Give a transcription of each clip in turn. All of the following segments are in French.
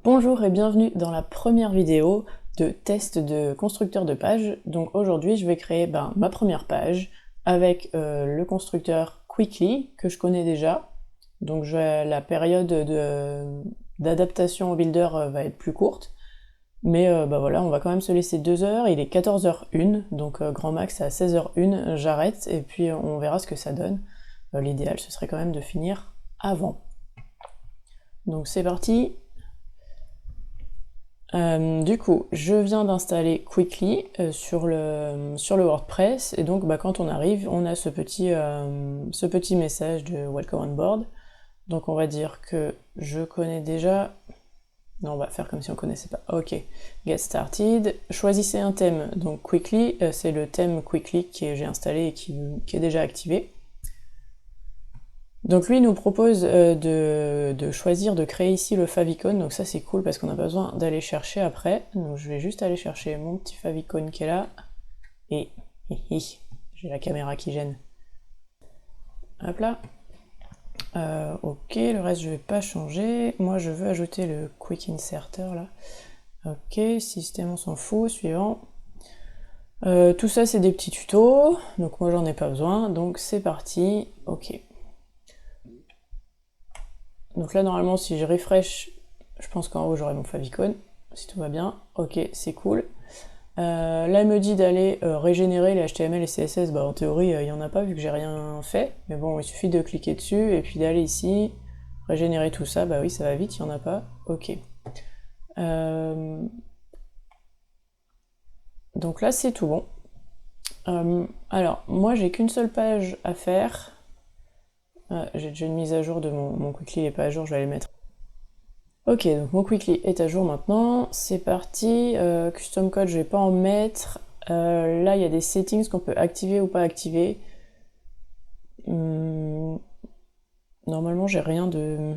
Bonjour et bienvenue dans la première vidéo de test de constructeur de page. Donc aujourd'hui je vais créer ma première page avec le constructeur Quickly que je connais déjà. Donc la période d'adaptation au builder va être plus courte. Mais voilà, on va quand même se laisser 2 heures, il est 14h01, donc grand max à 16h01, j'arrête et puis on verra ce que ça donne. L'idéal ce serait quand même de finir avant. Donc c'est parti. Du coup, je viens d'installer Quickly sur le WordPress, et donc quand on arrive, on a ce petit message de Welcome on board. Donc on va dire que je connais déjà... Non, on va faire comme si on connaissait pas. Ok, Get Started. Choisissez un thème. Donc Quickly, c'est le thème Quickly que j'ai installé et qui est déjà activé. Donc lui nous propose de choisir de créer ici le favicon, donc ça c'est cool parce qu'on n'a pas besoin d'aller chercher après. Donc je vais juste aller chercher mon petit favicon qui est là, et j'ai la caméra qui gêne. Hop là. Ok, le reste je vais pas changer. Moi je veux ajouter le quick inserter là. Ok, système on s'en fout, suivant. Tout ça c'est des petits tutos, donc moi j'en ai pas besoin, donc c'est parti, ok. Donc là, normalement, si je refresh, je pense qu'en haut, j'aurai mon favicon, si tout va bien. Ok, c'est cool. Là, il me dit d'aller régénérer les HTML et CSS. En théorie, il n'y en a pas vu que j'ai rien fait. Mais bon, il suffit de cliquer dessus et puis d'aller ici, régénérer tout ça. Bah oui, ça va vite, il n'y en a pas. Ok. Donc là, c'est tout bon. Alors, moi, j'ai qu'une seule page à faire. J'ai déjà une mise à jour de mon Quickly, il n'est pas à jour, je vais aller le mettre. Ok, donc mon Quickly est à jour maintenant, c'est parti. Custom code, je vais pas en mettre. Là, il y a des settings qu'on peut activer ou pas activer. Normalement, j'ai rien de...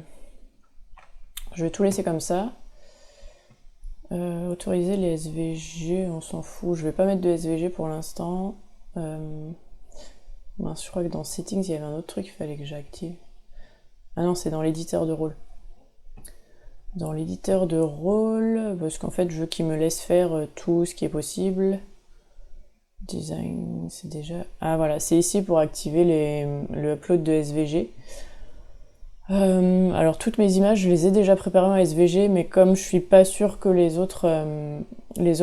Je vais tout laisser comme ça. Autoriser les SVG, on s'en fout. Je vais pas mettre de SVG pour l'instant. Mince, je crois que dans settings, il y avait un autre truc qu'il fallait que j'active. Ah non, c'est dans l'éditeur de rôle. Dans l'éditeur de rôle, parce qu'en fait je veux qu'il me laisse faire tout ce qui est possible. Design, c'est déjà... Ah voilà, c'est ici pour activer le upload de SVG. Alors toutes mes images, je les ai déjà préparées en SVG, mais comme je suis pas sûre que les autres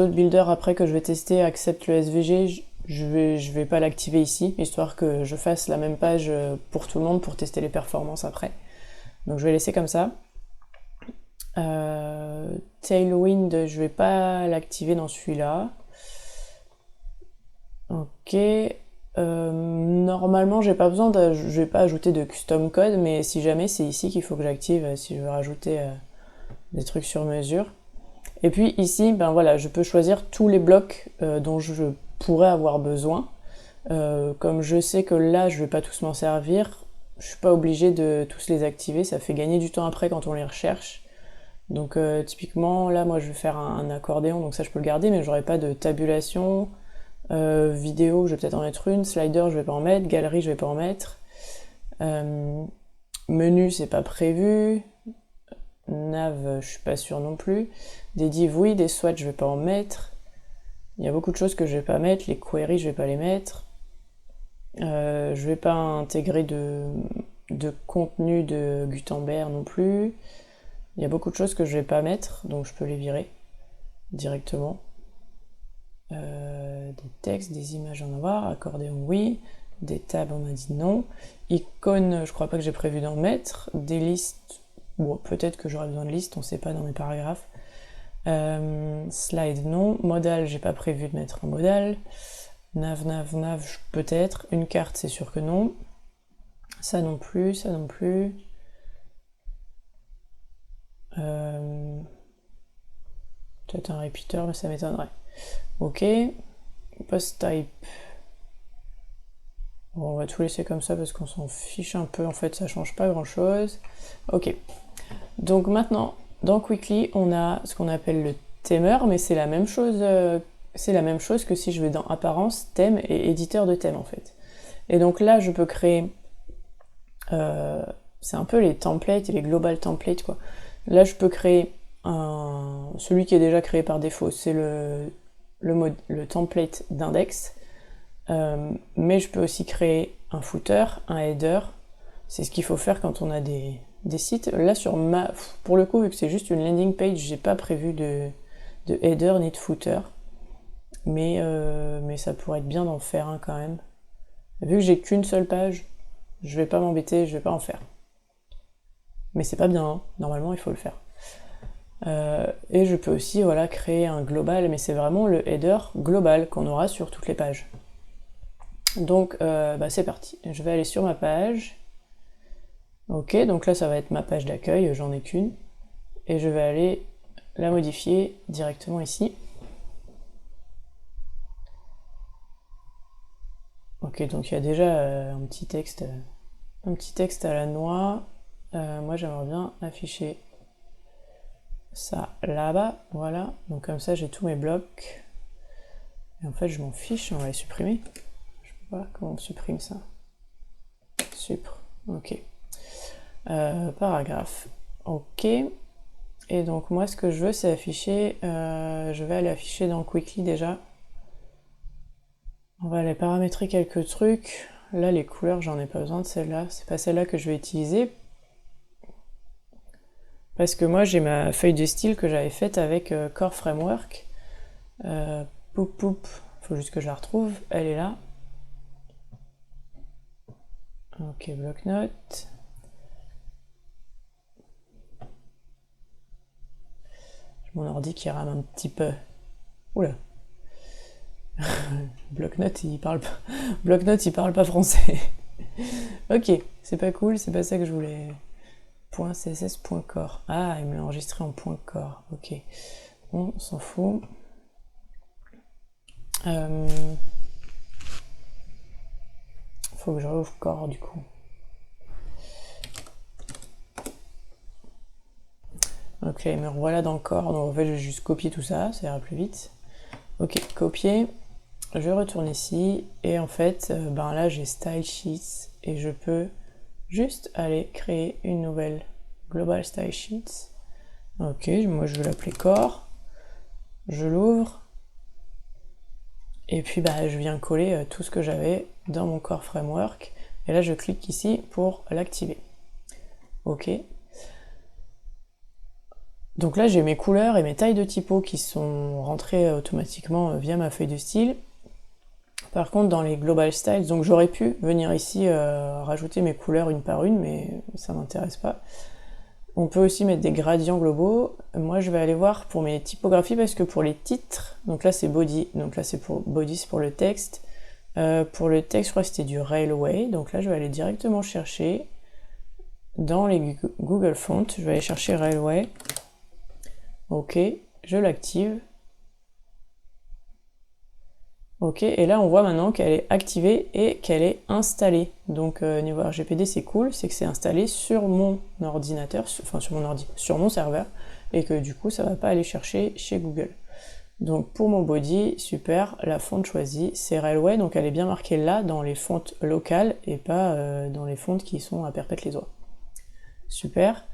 builders après que je vais tester acceptent le SVG, je vais pas l'activer ici, histoire que je fasse la même page pour tout le monde pour tester les performances après. Donc je vais laisser comme ça. Tailwind, je vais pas l'activer dans celui-là. Ok. Normalement, j'ai pas besoin je vais pas ajouter de custom code, mais si jamais, c'est ici qu'il faut que j'active si je veux rajouter des trucs sur mesure. Et puis ici, voilà, je peux choisir tous les blocs dont je pourrais avoir besoin. Comme je sais que là, je vais pas tous m'en servir, je suis pas obligée de tous les activer, ça fait gagner du temps après quand on les recherche. Donc typiquement, là, moi, je vais faire un accordéon, donc ça, je peux le garder, mais j'aurai pas de tabulation. Vidéo, je vais peut-être en mettre une. Slider, je vais pas en mettre. Galerie, je vais pas en mettre. Menu, c'est pas prévu. Nav, je suis pas sûre non plus. Des divs, oui. Des swatchs, je vais pas en mettre. Il y a beaucoup de choses que je vais pas mettre. Les queries, je vais pas les mettre. Je vais pas intégrer de contenu de Gutenberg non plus. Il y a beaucoup de choses que je vais pas mettre, donc je peux les virer directement. Des textes, des images en avoir, accordéon oui, des tables on a dit non, icônes je crois pas que j'ai prévu d'en mettre, des listes, bon peut-être que j'aurai besoin de listes, on sait pas dans mes paragraphes, slide non, modal j'ai pas prévu de mettre un modal, nav peut-être, une carte c'est sûr que non, ça non plus, peut-être un repeater mais ça m'étonnerait. Ok, post type. Bon, on va tout laisser comme ça parce qu'on s'en fiche un peu, en fait ça change pas grand chose. Ok, donc maintenant dans Quickly on a ce qu'on appelle le themer, mais c'est la même chose que si je vais dans apparence, thème et éditeur de thème en fait. Et donc là je peux créer, c'est un peu les templates et les global templates quoi. Là je peux créer celui qui est déjà créé par défaut, c'est le template d'index. Mais je peux aussi créer un footer, un header. C'est ce qu'il faut faire quand on a des sites. Là, pour le coup, vu que c'est juste une landing page, j'ai pas prévu de header ni de footer. Mais ça pourrait être bien d'en faire un quand même. Vu que j'ai qu'une seule page, je vais pas m'embêter, je vais pas en faire. Mais c'est pas bien, hein. Normalement il faut le faire. Et je peux aussi créer un global, mais c'est vraiment le header global qu'on aura sur toutes les pages. Donc c'est parti, je vais aller sur ma page. Ok, donc là ça va être ma page d'accueil, j'en ai qu'une. Et je vais aller la modifier directement ici. Ok, donc il y a déjà un petit texte à la noix. Moi j'aimerais bien afficher ça là-bas, voilà. Donc comme ça j'ai tous mes blocs. Et en fait je m'en fiche, on va les supprimer. Je sais pas comment on supprime ça. Supr, ok. Paragraphe, ok. Et donc moi ce que je veux c'est afficher, je vais aller afficher dans Quickly déjà. On va aller paramétrer quelques trucs. Là les couleurs j'en ai pas besoin de celle-là, c'est pas celle-là que je vais utiliser. Parce que moi j'ai ma feuille de style que j'avais faite avec Core Framework. Faut juste que je la retrouve, elle est là. Ok, bloc-notes. Mon ordi qui rame un petit peu. Oula. Bloc-notes il parle pas. Bloc-notes il parle pas français. Ok, c'est pas cool, c'est pas ça que je voulais. .css.core. Ah, il me l'a enregistré en .core. Ok. Bon, on s'en fout. Faut que je rouvre core du coup. Ok, me revoilà dans le core. Donc en fait, je vais juste copier tout ça, ça ira plus vite. Ok, copier. Je retourne ici et en fait, là j'ai Style Sheets et je peux juste aller créer une nouvelle Global Style Sheets. Ok, moi je vais l'appeler Core. Je l'ouvre. Et puis je viens coller tout ce que j'avais dans mon Core Framework. Et là je clique ici pour l'activer. Ok. Donc là j'ai mes couleurs et mes tailles de typo qui sont rentrées automatiquement via ma feuille de style. Par contre dans les Global Styles, donc j'aurais pu venir ici rajouter mes couleurs une par une, mais ça m'intéresse pas. On peut aussi mettre des gradients globaux. Moi je vais aller voir pour mes typographies parce que pour les titres, donc là c'est body, donc là c'est pour body, c'est pour le texte. Pour le texte je crois que c'était du Railway, donc là je vais aller directement chercher dans les Google Fonts, je vais aller chercher Railway. Ok, je l'active. Ok, et là on voit maintenant qu'elle est activée et qu'elle est installée. Donc niveau RGPD c'est cool, c'est que c'est installé sur mon ordinateur, sur mon serveur, et que du coup ça va pas aller chercher chez Google. Donc pour mon body, super, la fonte choisie c'est Railway, donc elle est bien marquée là dans les fontes locales et pas dans les fontes qui sont à Perpète-les-Oies. Super,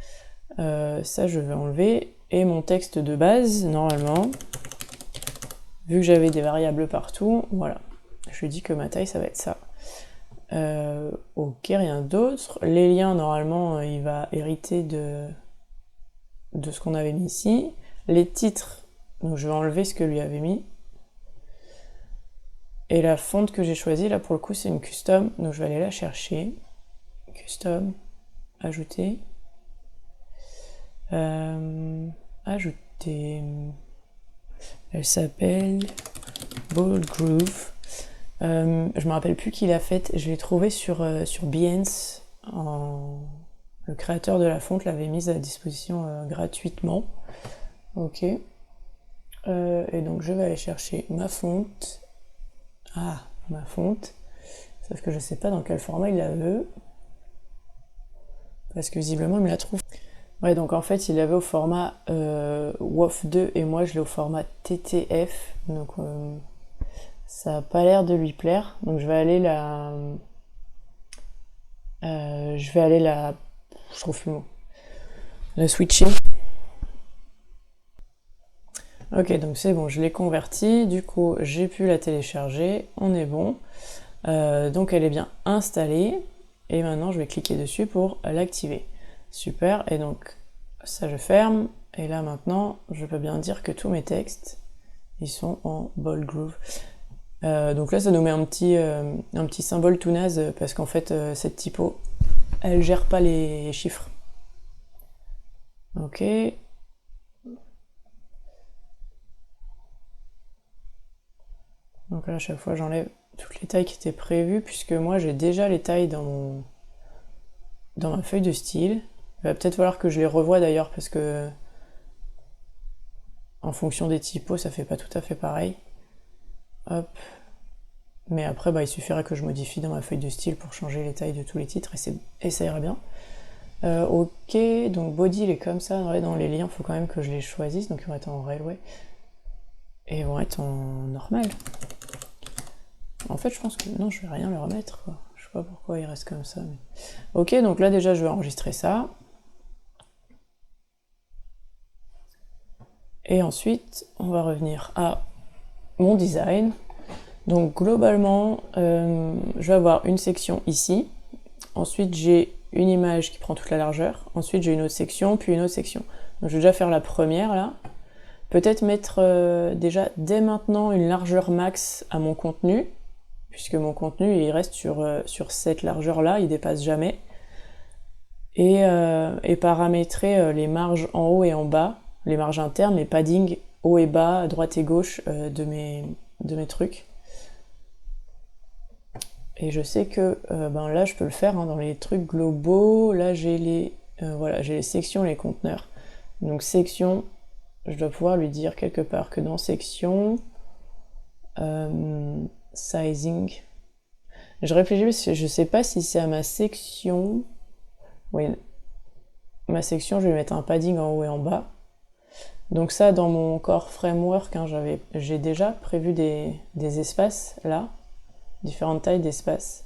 ça je vais enlever, et mon texte de base, normalement, vu que j'avais des variables partout, voilà. Je lui dis que ma taille, ça va être ça. Ok, rien d'autre. Les liens, normalement, il va hériter de ce qu'on avait mis ici. Les titres, donc je vais enlever ce que lui avait mis. Et la fonte que j'ai choisie, là, pour le coup, c'est une custom. Donc je vais aller la chercher. Custom, ajouter. Ajouter... Elle s'appelle Bold Groove. Je me rappelle plus qui l'a faite. Je l'ai trouvée sur Behance. Le créateur de la fonte l'avait mise à disposition gratuitement. Ok. Et donc je vais aller chercher ma fonte. Ah, ma fonte. Sauf que je sais pas dans quel format il la veut. Parce que visiblement il me la trouve. Ouais, donc en fait il l'avait au format WOF2 et moi je l'ai au format TTF. Donc ça a pas l'air de lui plaire. Donc je vais aller je trouve plus le mot. La switcher. Ok, donc c'est bon, je l'ai converti, du coup j'ai pu la télécharger, on est bon. Donc elle est bien installée, et maintenant je vais cliquer dessus pour l'activer. Super, et donc ça je ferme, et là maintenant je peux bien dire que tous mes textes, ils sont en bold groove. Donc là ça nous met un petit symbole tout naze, parce qu'en fait cette typo, elle gère pas les chiffres. Ok. Donc là à chaque fois j'enlève toutes les tailles qui étaient prévues, puisque moi j'ai déjà les tailles dans ma feuille de style. Il va peut-être falloir que je les revoie d'ailleurs, parce que en fonction des typos, ça fait pas tout à fait pareil. Hop. Mais après, il suffirait que je modifie dans ma feuille de style pour changer les tailles de tous les titres, et ça ira bien. Ok, donc body, il est comme ça. Ouais, dans les liens, il faut quand même que je les choisisse. Donc ils vont être en railway. Et ils vont être en normal. En fait, je pense que... Non, je vais rien leur mettre, quoi. Je sais pas pourquoi il reste comme ça. Mais... Ok, donc là, déjà, je vais enregistrer ça. Et ensuite, on va revenir à mon design. Donc globalement, je vais avoir une section ici. Ensuite, j'ai une image qui prend toute la largeur. Ensuite, j'ai une autre section, puis une autre section. Donc je vais déjà faire la première là. Peut-être mettre déjà dès maintenant une largeur max à mon contenu, puisque mon contenu il reste sur cette largeur là, il dépasse jamais. Et paramétrer les marges en haut et en bas, les marges internes, les paddings haut et bas, droite et gauche de mes trucs. Et je sais que là je peux le faire dans les trucs globaux. Là j'ai les sections, les conteneurs. Donc section, je dois pouvoir lui dire quelque part que dans section, sizing. Je réfléchis parce que je sais pas si c'est à ma section. Oui, ma section, je vais mettre un padding en haut et en bas. Donc ça, dans mon core framework, j'ai déjà prévu des espaces là, différentes tailles d'espaces.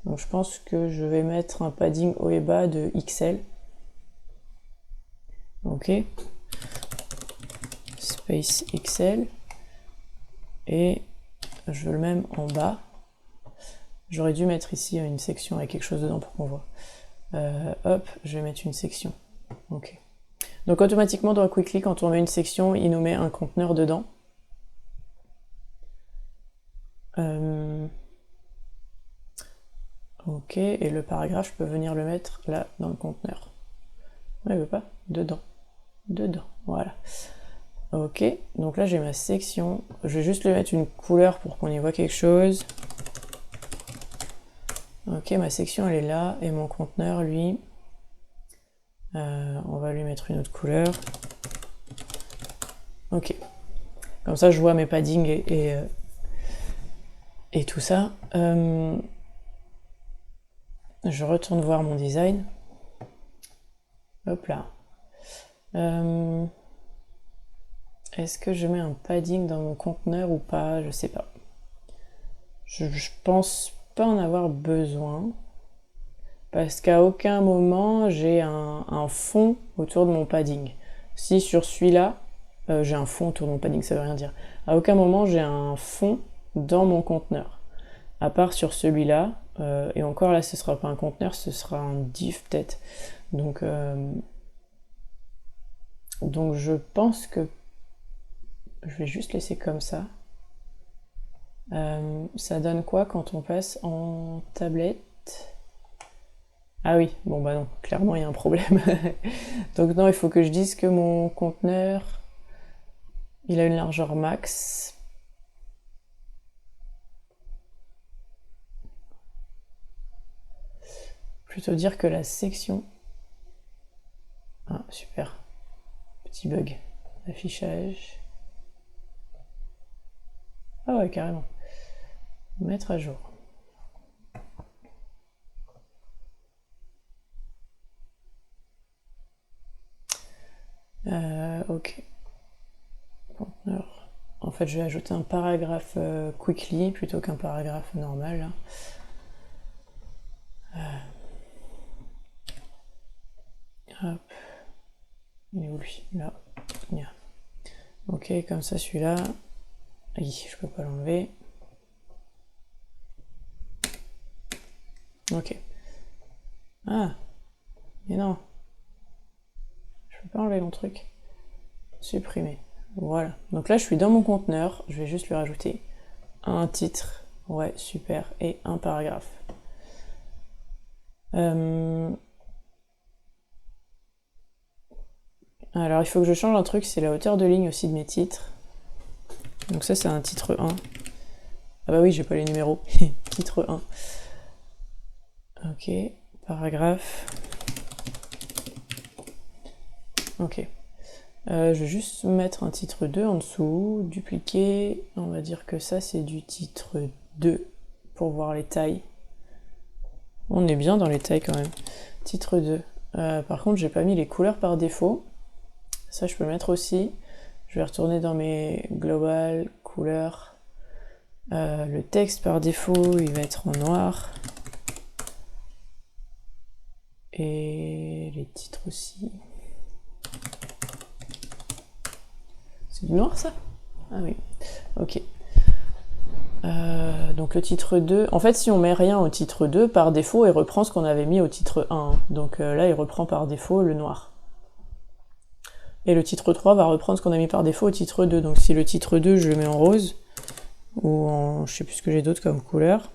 Donc je pense que je vais mettre un padding haut et bas de XL. Ok. Space XL. Et je veux le même en bas. J'aurais dû mettre ici une section avec quelque chose dedans pour qu'on voit. Hop, je vais mettre une section. Ok. Donc automatiquement dans Quickly, quand on met une section, il nous met un conteneur dedans. Ok, et le paragraphe, je peux venir le mettre là dans le conteneur. Non, il veut pas. Dedans. Dedans, voilà. Ok, donc là j'ai ma section. Je vais juste lui mettre une couleur pour qu'on y voit quelque chose. Ok, ma section elle est là, et mon conteneur, lui, on va lui mettre une autre couleur. Ok, comme ça je vois mes paddings et tout ça. Je retourne voir mon design. Hop là. Est-ce que je mets un padding dans mon conteneur ou pas? Je sais pas. Je pense pas en avoir besoin. Parce qu'à aucun moment j'ai un fond autour de mon padding. Si sur celui-là, j'ai un fond autour de mon padding, ça veut rien dire. À aucun moment j'ai un fond dans mon conteneur. À part sur celui-là, et encore là ce sera pas un conteneur, ce sera un div peut-être. Donc je pense que je vais juste laisser comme ça. Ça donne quoi quand on passe en tablette? Ah oui, bon bah non, clairement il y a un problème. Donc non, il faut que je dise que mon conteneur, il a une largeur max. Plutôt dire que la section... Ah, super. Petit bug. Affichage. Ah ouais, carrément. Mettre à jour. Ok. Conteneur. En fait, je vais ajouter un paragraphe quickly plutôt qu'un paragraphe normal. Là. Hop. Il est où lui? Là. Yeah. Ok, comme ça celui-là. Aïe, je peux pas l'enlever. Ok. Ah, mais non. Je peux pas enlever mon truc. Supprimer. Voilà. Donc là, je suis dans mon conteneur. Je vais juste lui rajouter un titre. Ouais, super. Et un paragraphe. Alors, il faut que je change un truc. C'est la hauteur de ligne aussi de mes titres. Donc ça, c'est un titre 1. Ah bah oui, j'ai pas les numéros. Titre 1. Ok. Paragraphe. Ok. Je vais juste mettre un titre 2 en dessous, dupliquer, on va dire que ça c'est du titre 2 pour voir les tailles. On est bien dans les tailles quand même. Titre 2. Par contre j'ai pas mis les couleurs par défaut, ça je peux le mettre aussi. Je vais retourner dans mes global, couleurs. Le texte par défaut il va être en noir. Et les titres aussi. C'est du noir ça? Ah oui, ok. Donc le titre 2, en fait si on met rien au titre 2, par défaut il reprend ce qu'on avait mis au titre 1. Donc là il reprend par défaut le noir. Et le titre 3 va reprendre ce qu'on a mis par défaut au titre 2. Donc si le titre 2 je le mets en rose, ou en je sais plus ce que j'ai d'autre comme couleur,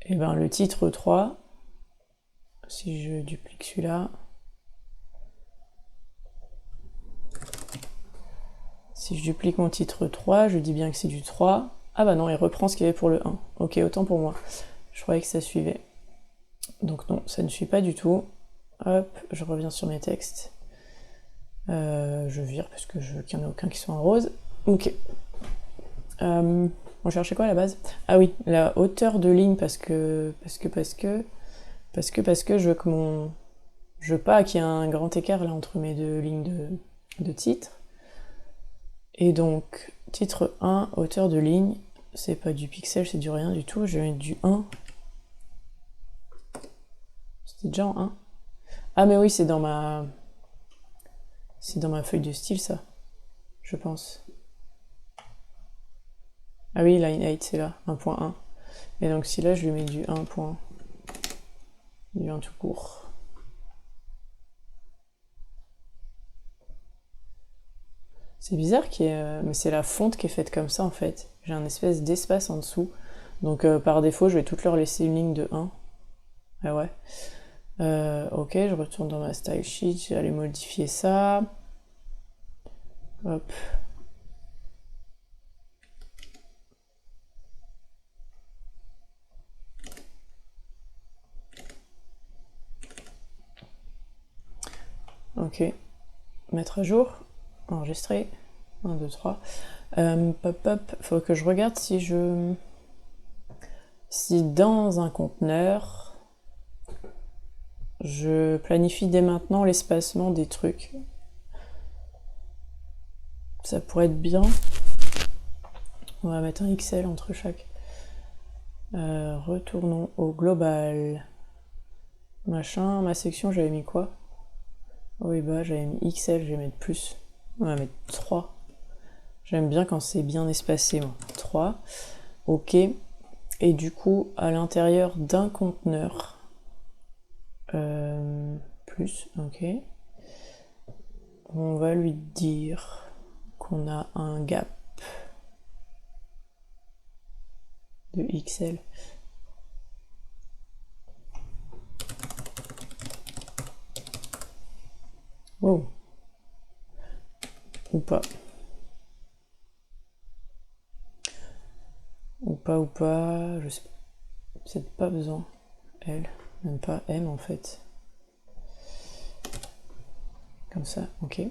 et ben le titre 3, si je duplique celui-là, si je duplique mon titre 3, je dis bien que c'est du 3. Ah bah non, il reprend ce qu'il y avait pour le 1. Ok, autant pour moi. Je croyais que ça suivait. Donc non, ça ne suit pas du tout. Hop, je reviens sur mes textes. Je vire parce que je veux qu'il n'y en ait aucun qui soit en rose. Ok. On cherchait quoi à la base? Ah oui, la hauteur de ligne parce que je veux que mon... Je veux pas qu'il y ait un grand écart là entre mes deux lignes de titre. Et donc, titre 1, hauteur de ligne, c'est pas du pixel, c'est du rien du tout, je vais mettre du 1. C'était déjà en 1. Ah mais oui, c'est dans ma feuille de style ça, je pense. Ah oui, line height c'est là, 1.1. Et donc si là je lui mets du 1. Du 1 tout court. C'est bizarre mais c'est la fonte qui est faite comme ça en fait. J'ai un espèce d'espace en dessous. Donc par défaut je vais toutes leur laisser une ligne de 1. Ah ouais. Ok, je retourne dans ma style sheet, je vais aller modifier ça. Hop. Ok. Mettre à jour. Enregistrer. 1, 2, 3. Pop, pop. Faut que je regarde si dans un conteneur, je planifie dès maintenant l'espacement des trucs. Ça pourrait être bien. On va mettre un XL entre chaque. Retournons au global. Machin, ma section, j'avais mis quoi? Oui, bah j'avais mis XL, je vais mettre plus. On va mettre 3. J'aime bien quand c'est bien espacé, moi. 3. Ok. Et du coup, à l'intérieur d'un conteneur, plus, ok. On va lui dire qu'on a un gap de XL. Wow. Ou pas. Ou pas, je sais pas. Peut-être pas besoin. L, même pas M en fait. Comme ça, ok.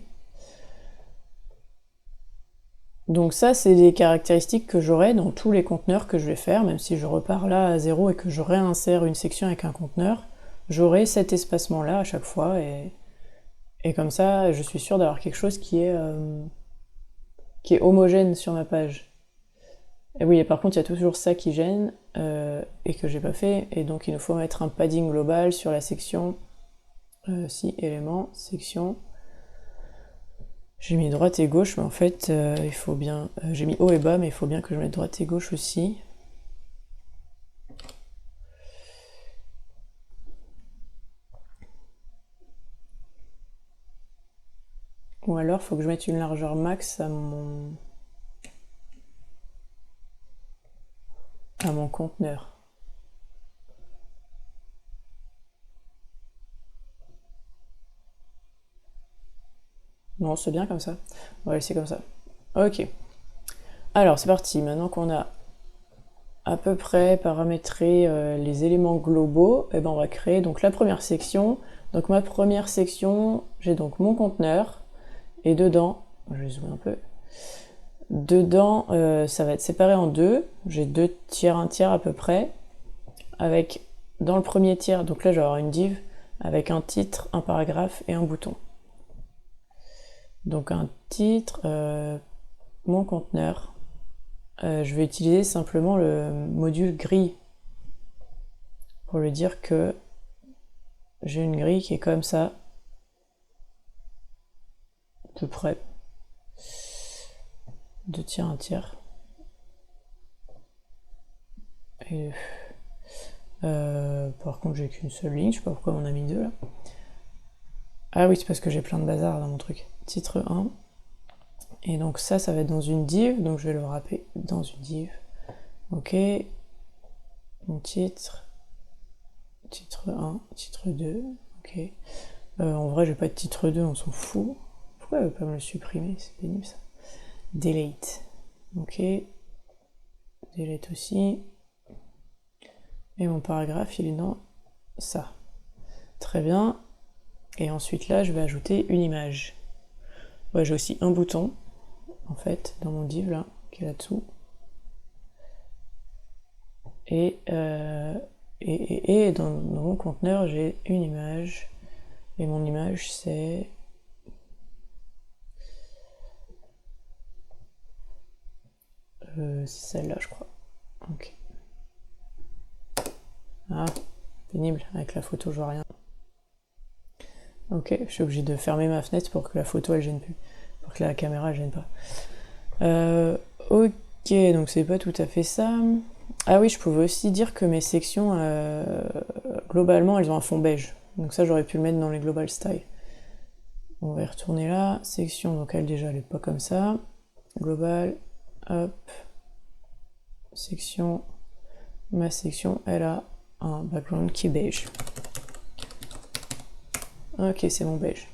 Donc ça, c'est des caractéristiques que j'aurai dans tous les conteneurs que je vais faire, même si je repars là à 0 et que je réinsère une section avec un conteneur, j'aurai cet espacement-là à chaque fois, et comme ça, je suis sûre d'avoir quelque chose qui est homogène sur ma page. Et oui, et par contre, il y a toujours ça qui gêne, et que j'ai pas fait, et donc il nous faut mettre un padding global sur la section, si élément, section, J'ai mis droite et gauche, mais en fait, il faut bien... j'ai mis haut et bas, mais il faut bien que je mette droite et gauche aussi. Ou alors, il faut que je mette une largeur max à mon conteneur. Non, c'est bien comme ça. On va laisser comme ça. Ok. Alors, c'est parti. Maintenant qu'on a à peu près paramétrer les éléments globaux, et ben on va créer donc la première section. Donc ma première section, j'ai donc mon conteneur, et dedans, je vais zoomer un peu, dedans ça va être séparé en deux, j'ai 2 tiers, 1 tiers à peu près, avec dans le premier tiers, donc là je vais avoir une div, avec un titre, un paragraphe et un bouton. Donc un titre, mon conteneur, je vais utiliser simplement le module grille pour lui dire que j'ai une grille qui est comme ça, à peu près 2 tiers, 1 tiers. Et par contre, j'ai qu'une seule ligne, je sais pas pourquoi on a mis 2 là. Ah oui, c'est parce que j'ai plein de bazar dans mon truc. Titre 1. Et donc ça va être dans une div, donc je vais le wrapper dans une div. Ok. Mon titre. Titre 1, titre 2. Ok. En vrai, je vais pas être titre 2, on s'en fout. Pourquoi elle veut pas me le supprimer? C'est pénible ça. Delete. Ok. Delete aussi. Et mon paragraphe, il est dans ça. Très bien. Et ensuite là, je vais ajouter une image. Ouais, j'ai aussi un bouton, en fait, dans mon div là, qui est là-dessous. Et dans mon conteneur, j'ai une image. Et mon image, c'est... c'est celle-là, je crois. Ok. Ah, pénible, avec la photo, je vois rien. Ok, je suis obligée de fermer ma fenêtre pour que la photo, elle gêne plus. Pour que la caméra, elle gêne pas. Ok, donc c'est pas tout à fait ça. Ah oui, je pouvais aussi dire que mes sections, globalement, elles ont un fond beige. Donc ça, j'aurais pu le mettre dans les global style. On va y retourner là. Section, donc elle déjà, elle est pas comme ça. Global, hop. Section. Ma section, elle a un background qui est beige. Ok, c'est mon beige.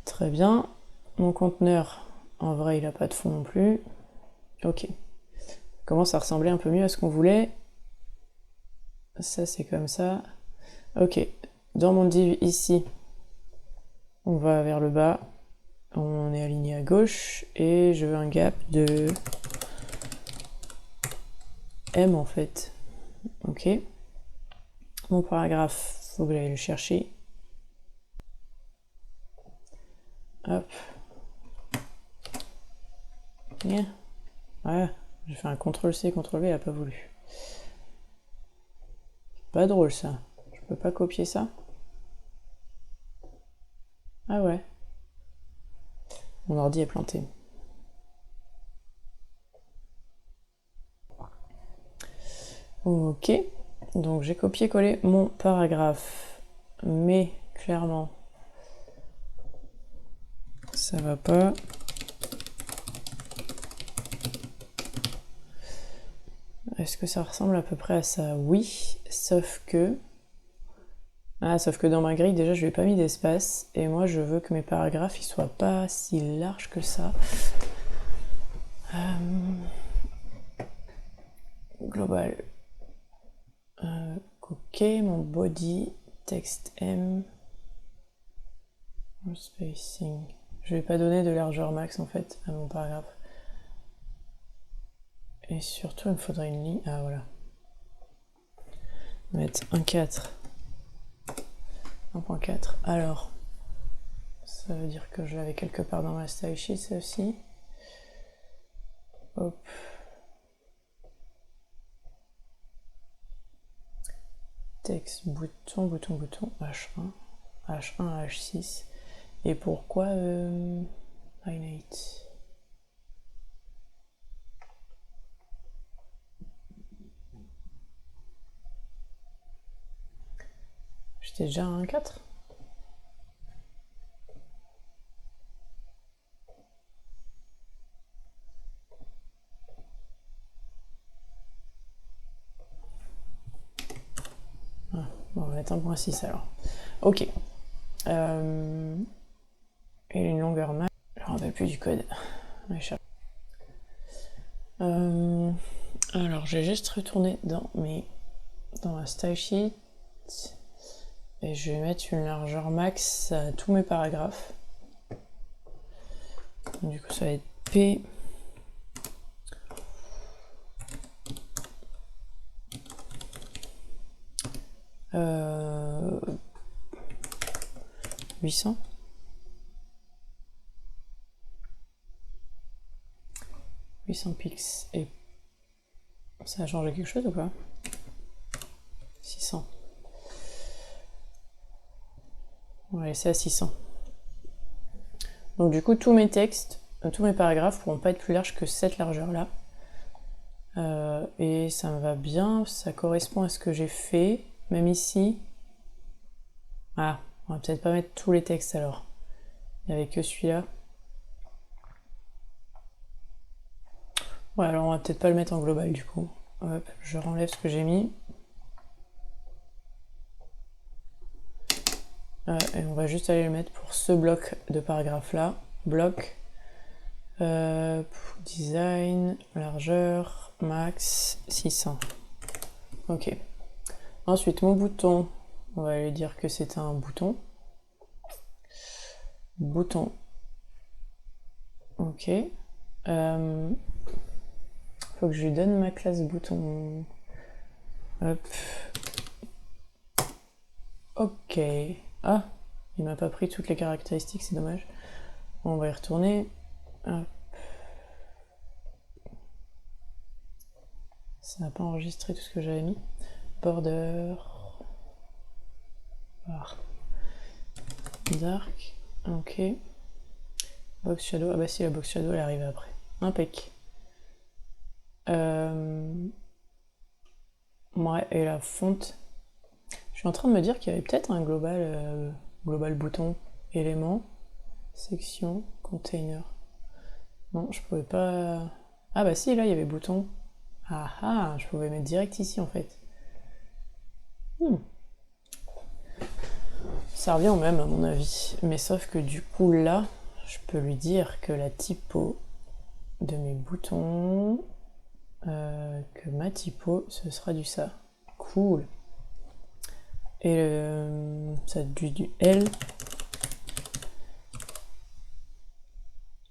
Très bien. Mon conteneur, en vrai, il a pas de fond non plus. Ok. Commence à ressembler un peu mieux à ce qu'on voulait. Ça, c'est comme ça. Ok. Dans mon div ici, on va vers le bas. On est aligné à gauche. Et je veux un gap de M en fait. Ok. Mon paragraphe, faut que j'aille le chercher. Hop. Yeah. Ouais, j'ai fait un CTRL-C, CTRL-V, elle a pas voulu. Pas drôle ça. Je peux pas copier ça? Ah ouais. Mon ordi est planté. Ok. Donc j'ai copié-collé mon paragraphe. Mais clairement, ça va pas. Est-ce que ça ressemble à peu près à ça? Oui, sauf que... Ah, sauf que dans ma grille, déjà, je lui ai pas mis d'espace. Et moi, je veux que mes paragraphes, ils soient pas si larges que ça. Global. Ok, mon body, text M. Spacing. Je vais pas donner de largeur max, en fait, à mon paragraphe. Et surtout, il me faudrait une ligne. Ah, voilà. On va mettre 1.4. 1.4. Alors, ça veut dire que je l'avais quelque part dans ma style sheet, ça aussi. Hop. Texte, bouton, bouton, bouton, H1, H1, H6. Et pourquoi Binate. J'étais déjà à 1,4. Ah, bon, on va mettre 1,6 alors. Ok. Et une longueur max. Je ne me rappelle plus du code. Alors, j'ai juste retourné dans ma style sheet et je vais mettre une largeur max à tous mes paragraphes. Du coup, ça va être P. Euh, 800. Pix. Et ça a changé quelque chose ou pas? 600. On va laisser à 600. Donc du coup, tous mes textes, tous mes paragraphes pourront pas être plus larges que cette largeur-là. Et ça me va bien, ça correspond à ce que j'ai fait. Même ici. Ah, on va peut-être pas mettre tous les textes alors. Il n'y avait que celui-là. Ouais, alors on va peut-être pas le mettre en global du coup. Hop, je renlève ce que j'ai mis. Et on va juste aller le mettre pour ce bloc de paragraphe là. Bloc. Design, largeur, max, 600. Ok. Ensuite, mon bouton, on va lui dire que c'est un bouton. Bouton. Ok. Faut que je lui donne ma classe bouton. Hop. Ok. Ah, il m'a pas pris toutes les caractéristiques, c'est dommage. Bon, on va y retourner. Hop. Ça n'a pas enregistré tout ce que j'avais mis. Border. Dark. Ok. Box shadow. Ah bah si, la box shadow elle est arrivée après. Impec. Ouais, et la fonte. Je suis en train de me dire qu'il y avait peut-être un global bouton, élément, section, container. Non, je pouvais pas. Ah bah si, là il y avait bouton. Ah ah, je pouvais mettre direct ici en fait. Ça revient au même à mon avis. Mais sauf que du coup là, je peux lui dire que la typo de mes boutons, que ma typo, ce sera du ça. Cool. Et ça du L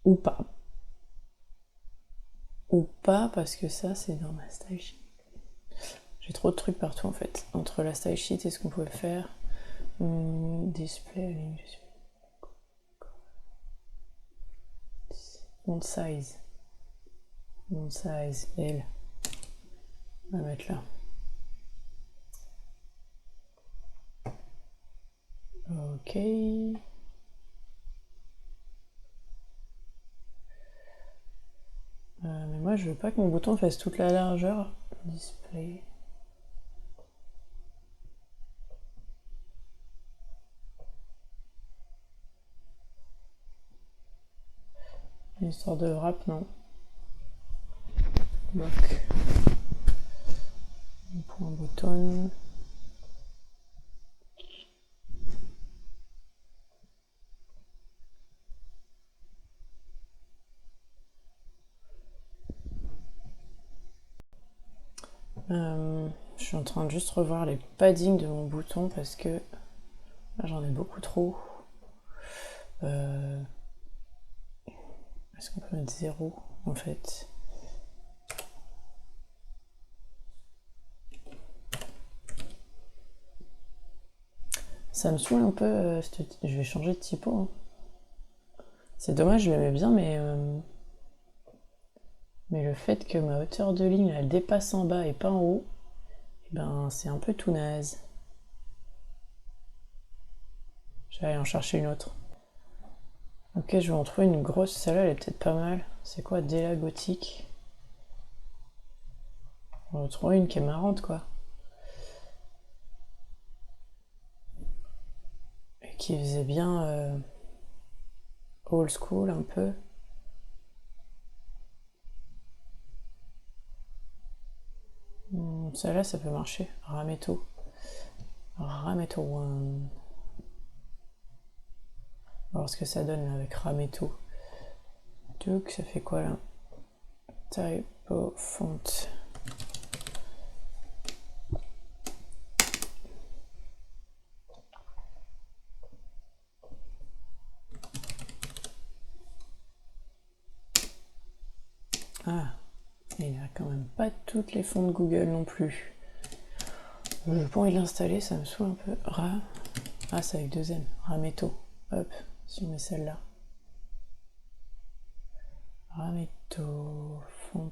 ou pas. Ou pas parce que ça c'est dans ma style sheet. J'ai trop de trucs partout en fait. Entre la style sheet et ce qu'on pouvait faire. Display link. Font size. Font size L. On va mettre là. Ok. Mais moi je veux pas que mon bouton fasse toute la largeur. Display. Une histoire de wrap, non. Bloc. Point bouton. Je suis en train de juste revoir les paddings de mon bouton parce que là j'en ai beaucoup trop. Est-ce qu'on peut mettre 0 en fait? Ça me saoule un peu, je vais changer de typo. Hein. C'est dommage, je l'aimais bien, mais le fait que ma hauteur de ligne elle dépasse en bas et pas en haut, et ben c'est un peu tout naze. Je vais aller en chercher une autre. Hop. Ok, je vais en trouver une grosse. Celle-là, elle est peut-être pas mal. C'est quoi, Della Gothique? On va trouver une qui est marrante, quoi. Et qui faisait bien old school, un peu. Celle-là, ça peut marcher. Rametto. Rametto One. On va voir ce que ça donne là, avec Rametto. Donc, ça fait quoi là? Typo font. Ah, il a quand même pas toutes les fonts de Google non plus. J'ai pas envie de l'installer, ça me saoule un peu. Ah, c'est avec 2 N. Rametto. Hop, si on met celle-là. Rametto font.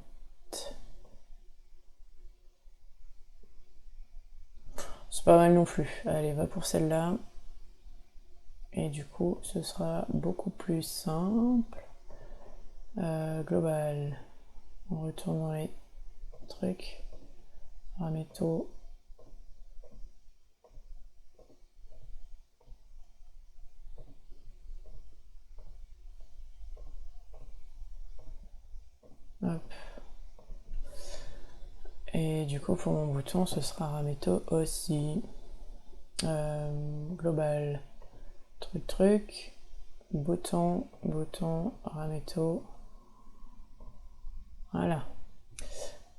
C'est pas mal non plus. Allez, va pour celle-là. Et du coup, ce sera beaucoup plus simple. Global. On retourne dans les trucs. Rametto. Hop. Et du coup, pour mon bouton, ce sera Rametto aussi. Global. Truc. Bouton, Rametto. Voilà.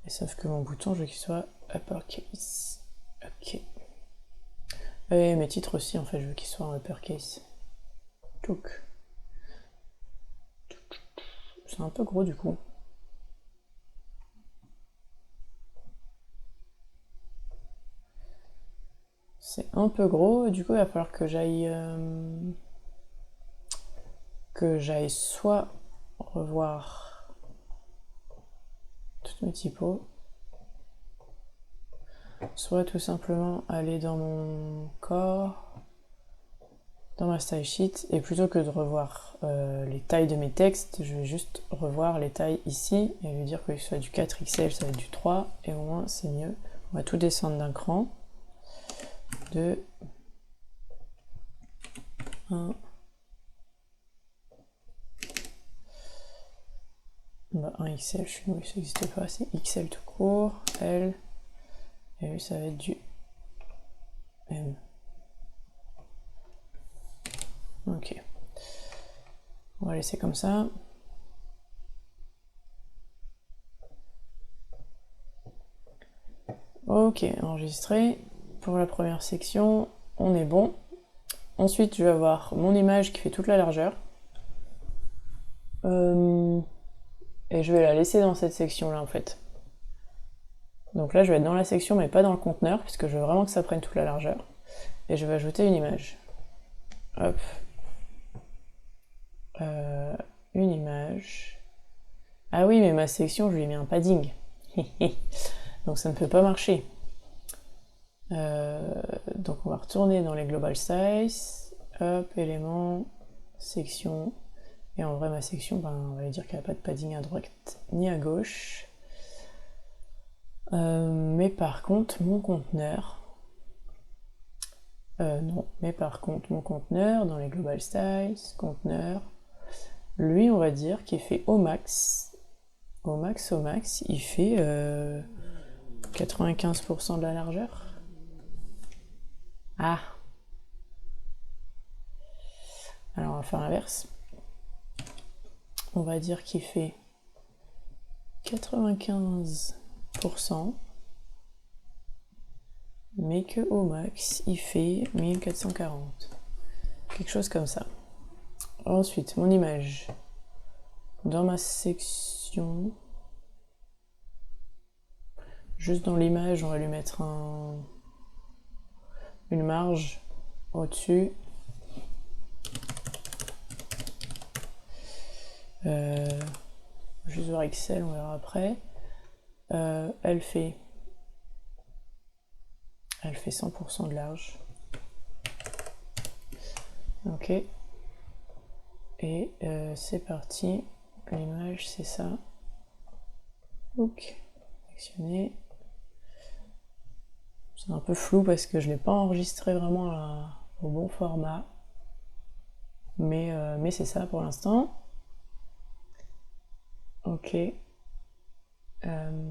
Et sauf que mon bouton, je veux qu'il soit uppercase. Ok. Et mes titres aussi, en fait, je veux qu'ils soient en uppercase. Touk. C'est un peu gros du coup. C'est un peu gros, du coup il va falloir que j'aille soit revoir toutes mes typos, soit tout simplement aller dans mon corps, dans ma style sheet, et plutôt que de revoir les tailles de mes textes, je vais juste revoir les tailles ici et lui dire que ce soit du 4XL, ça va être du 3, et au moins c'est mieux. On va tout descendre d'un cran. 2, 1. Bah, 1XL, je suis nul, ça n'existe pas, c'est XL tout court, L, et lui ça va être du M. Ok. On va laisser comme ça. Ok, enregistré. Pour la première section, on est bon. Ensuite, je vais avoir mon image qui fait toute la largeur. Et je vais la laisser dans cette section-là, en fait. Donc là, je vais être dans la section, mais pas dans le conteneur, puisque je veux vraiment que ça prenne toute la largeur. Et je vais ajouter une image. Hop. Une image. Ah oui, mais ma section, je lui ai mis un padding. Donc ça ne peut pas marcher. Donc on va retourner dans les global size, hop, éléments, section, et en vrai ma section, on va lui dire qu'elle n'a pas de padding à droite ni à gauche. Mais par contre mon conteneur, mon conteneur dans les global size, conteneur, lui on va dire qu'il fait au max, il fait 95% de la largeur. Ah. Alors on va faire l'inverse. On va dire qu'il fait 95%, mais que au max il fait 1440. Quelque chose comme ça. Ensuite, mon image. Dans ma section, juste dans l'image, on va lui mettre une marge au-dessus. Juste voir Excel, on verra après. Elle fait 100% de large. Ok. Et c'est parti. L'image, c'est ça. Ok. Sélectionner. C'est un peu flou parce que je ne l'ai pas enregistré vraiment au bon format. Mais c'est ça pour l'instant. Ok. Je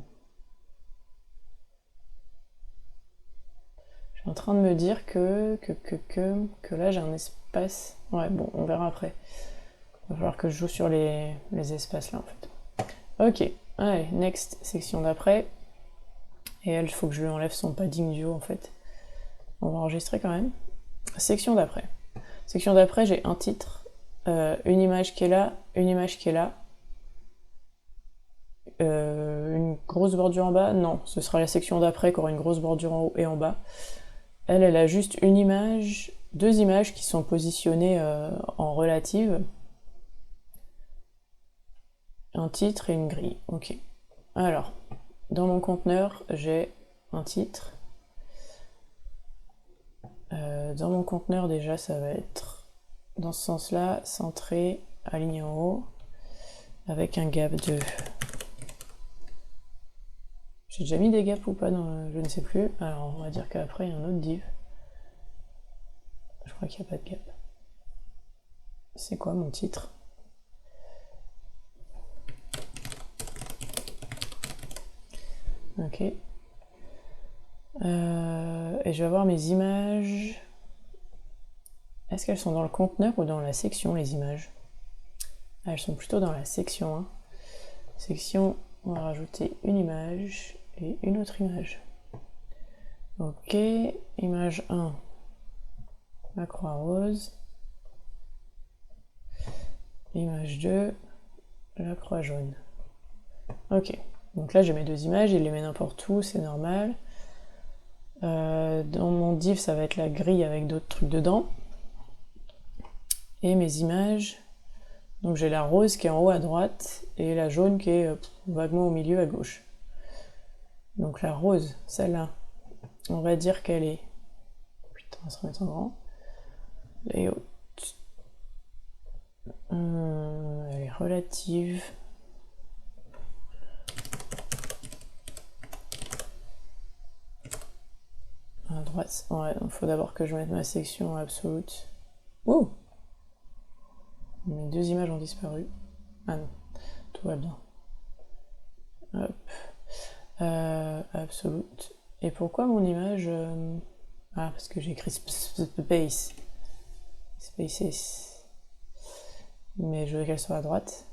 suis en train de me dire que là j'ai un espace. Ouais, bon, on verra après. Il va falloir que je joue sur les espaces là en fait. Ok, allez, next, section d'après. Et elle, il faut que je lui enlève son padding du haut en fait. On va enregistrer quand même. Section d'après. Section d'après, j'ai un titre, une image qui est là, une image qui est là. Une grosse bordure en bas, non, ce sera la section d'après qui aura une grosse bordure en haut et en bas. Elle a juste une image, deux images qui sont positionnées en relative. Un titre et une grille, ok. Alors, dans mon conteneur, j'ai un titre. Dans mon conteneur, déjà, ça va être dans ce sens-là, centré, aligné en haut, avec un gap de... J'ai déjà mis des gaps ou pas dans je ne sais plus. Alors, on va dire qu'après, il y a un autre div. Je crois qu'il n'y a pas de gap. C'est quoi mon titre? Ok. Et je vais avoir mes images. Est-ce qu'elles sont dans le conteneur ou dans la section, les images? Ah, elles sont plutôt dans la section. Hein. Section, on va rajouter une image et une autre image. Ok, image 1, la croix rose. Image 2, la croix jaune. Ok, donc là j'ai mes deux images, il les met n'importe où, c'est normal. Dans mon div, ça va être la grille avec d'autres trucs dedans. Et mes images, donc j'ai la rose qui est en haut à droite et la jaune qui est vaguement au milieu à gauche. Donc la rose, celle-là, on va dire qu'elle est... Putain, on va se remettre en grand. Layout. Elle est relative. À droite. Ouais, donc faut d'abord que je mette ma section absolute. Oh! Mes deux images ont disparu. Ah non, tout va bien. Hop. Absolute. Et pourquoi mon image... Ah, parce que j'ai écrit space. Spaces. Mais je veux qu'elle soit à droite.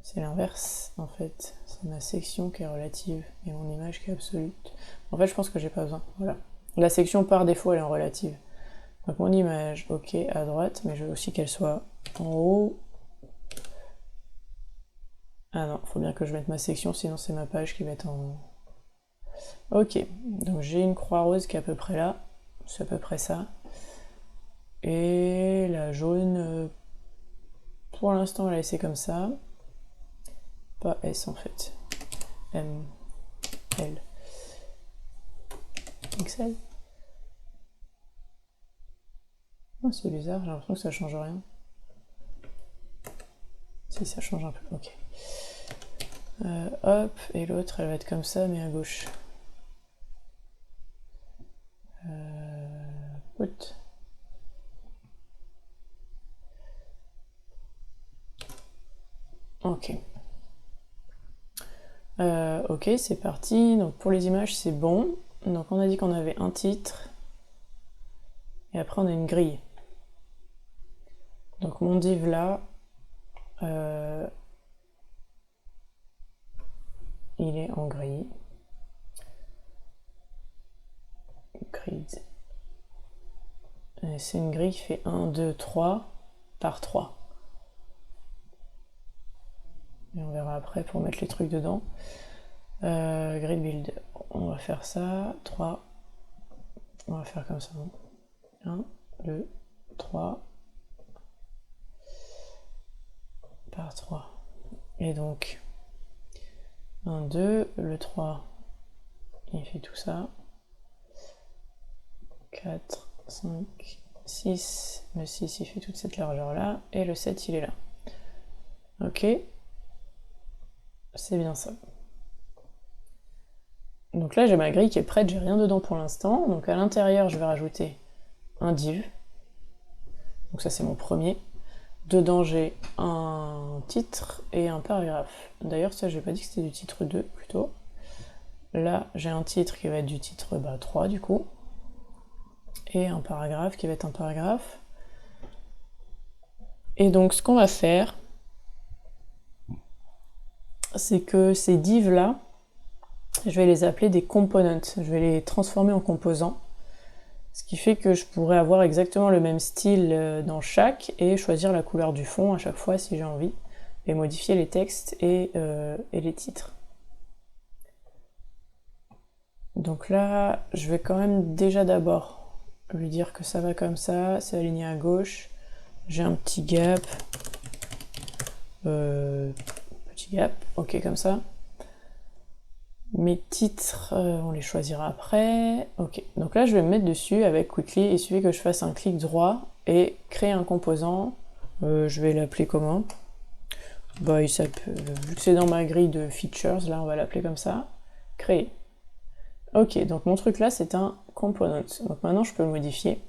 C'est l'inverse, en fait. C'est ma section qui est relative et mon image qui est absolute. En fait, je pense que j'ai pas besoin. Voilà. La section, par défaut, elle est en relative. Donc mon image, ok, à droite, mais je veux aussi qu'elle soit en haut. Ah non, faut bien que je mette ma section, sinon c'est ma page qui va être en... Ok, donc j'ai une croix rose qui est à peu près là. C'est à peu près ça. Et la jaune, pour l'instant, on va la laisser comme ça. Pas S en fait. M, L. XL. Oh, c'est bizarre, j'ai l'impression que ça change rien. Si, ça change un peu, ok. Hop, et l'autre, elle va être comme ça, mais à gauche. Put. Ok. Ok, c'est parti. Donc pour les images, c'est bon. Donc on a dit qu'on avait un titre. Et après, on a une grille. Donc mon div là, il est en grille. Grid. C'est une grille qui fait 1, 2, 3 par 3. Et on verra après pour mettre les trucs dedans. Grid build, on va faire ça. 3. On va faire comme ça. 1, 2, 3 par 3. Et donc 1, 2, le 3, il fait tout ça. 4, 5, 6, le 6 il fait toute cette largeur là, et le 7 il est là. Ok, c'est bien ça. Donc là j'ai ma grille qui est prête, j'ai rien dedans pour l'instant, donc à l'intérieur je vais rajouter un div, donc ça c'est mon premier. Dedans j'ai un titre et un paragraphe. D'ailleurs ça j'ai pas dit que c'était du titre 2 plutôt. Là j'ai un titre qui va être du titre 3 du coup, et un paragraphe qui va être un paragraphe. Et donc ce qu'on va faire, c'est que ces divs là, je vais les appeler des components, je vais les transformer en composants, ce qui fait que je pourrais avoir exactement le même style dans chaque et choisir la couleur du fond à chaque fois si j'ai envie, et modifier les textes et les titres. Donc là, je vais quand même déjà d'abord lui dire que ça va comme ça, c'est aligné à gauche, j'ai un petit gap, ok comme ça. Mes titres, on les choisira après. Ok, donc là je vais me mettre dessus avec Quickly, il suffit que je fasse un clic droit et créer un composant. Je vais l'appeler comment? Vu que c'est dans ma grille de features, là on va l'appeler comme ça. Créer. Ok, donc mon truc là c'est un component. Donc maintenant je peux le modifier.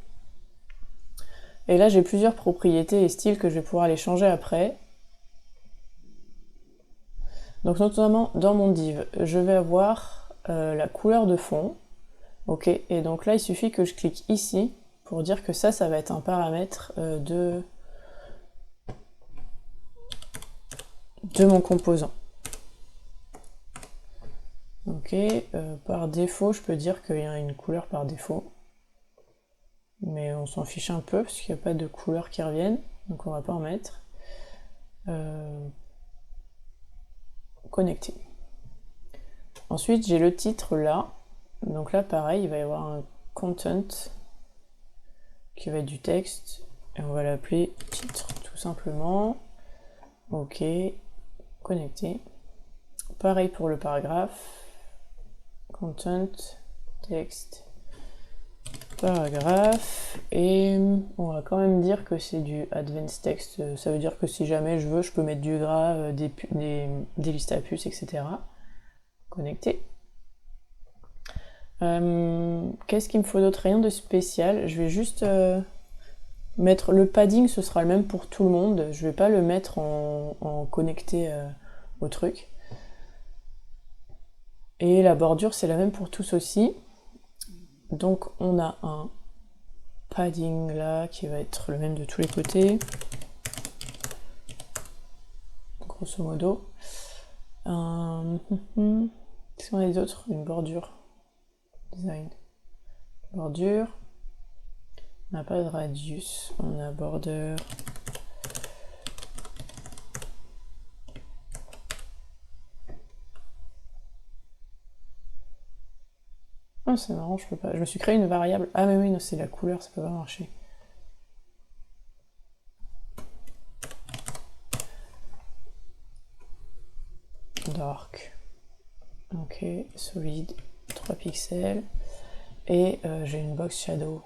Et là j'ai plusieurs propriétés et styles que je vais pouvoir les changer après. Donc notamment dans mon div, je vais avoir la couleur de fond. Ok, et donc là il suffit que je clique ici pour dire que ça va être un paramètre de mon composant. Ok, par défaut je peux dire qu'il y a une couleur par défaut. Mais on s'en fiche un peu parce qu'il n'y a pas de couleurs qui reviennent, donc on va pas en mettre. Connecter. Ensuite j'ai le titre là, donc là pareil il va y avoir un content qui va être du texte, et on va l'appeler titre tout simplement. Ok, connecter. Pareil pour le paragraphe, content, texte, paragraphe, et on va quand même dire que c'est du advanced text, ça veut dire que si jamais je veux, je peux mettre du gras, des listes à puces, etc. Connecter. Qu'est-ce qu'il me faut d'autre? Rien de spécial, je vais juste mettre le padding, ce sera le même pour tout le monde, je vais pas le mettre en connecté au truc. Et la bordure c'est la même pour tous aussi. Donc on a un padding là qui va être le même de tous les côtés, grosso modo. Qu'est-ce qu'on a d'autre? Une bordure. Design. Bordure. On n'a pas de radius, on a border. Oh, c'est marrant, je peux pas. Je me suis créé une variable. Ah, mais oui, non, c'est la couleur, ça peut pas marcher. Dark. Ok, solide, 3 pixels. Et j'ai une box shadow.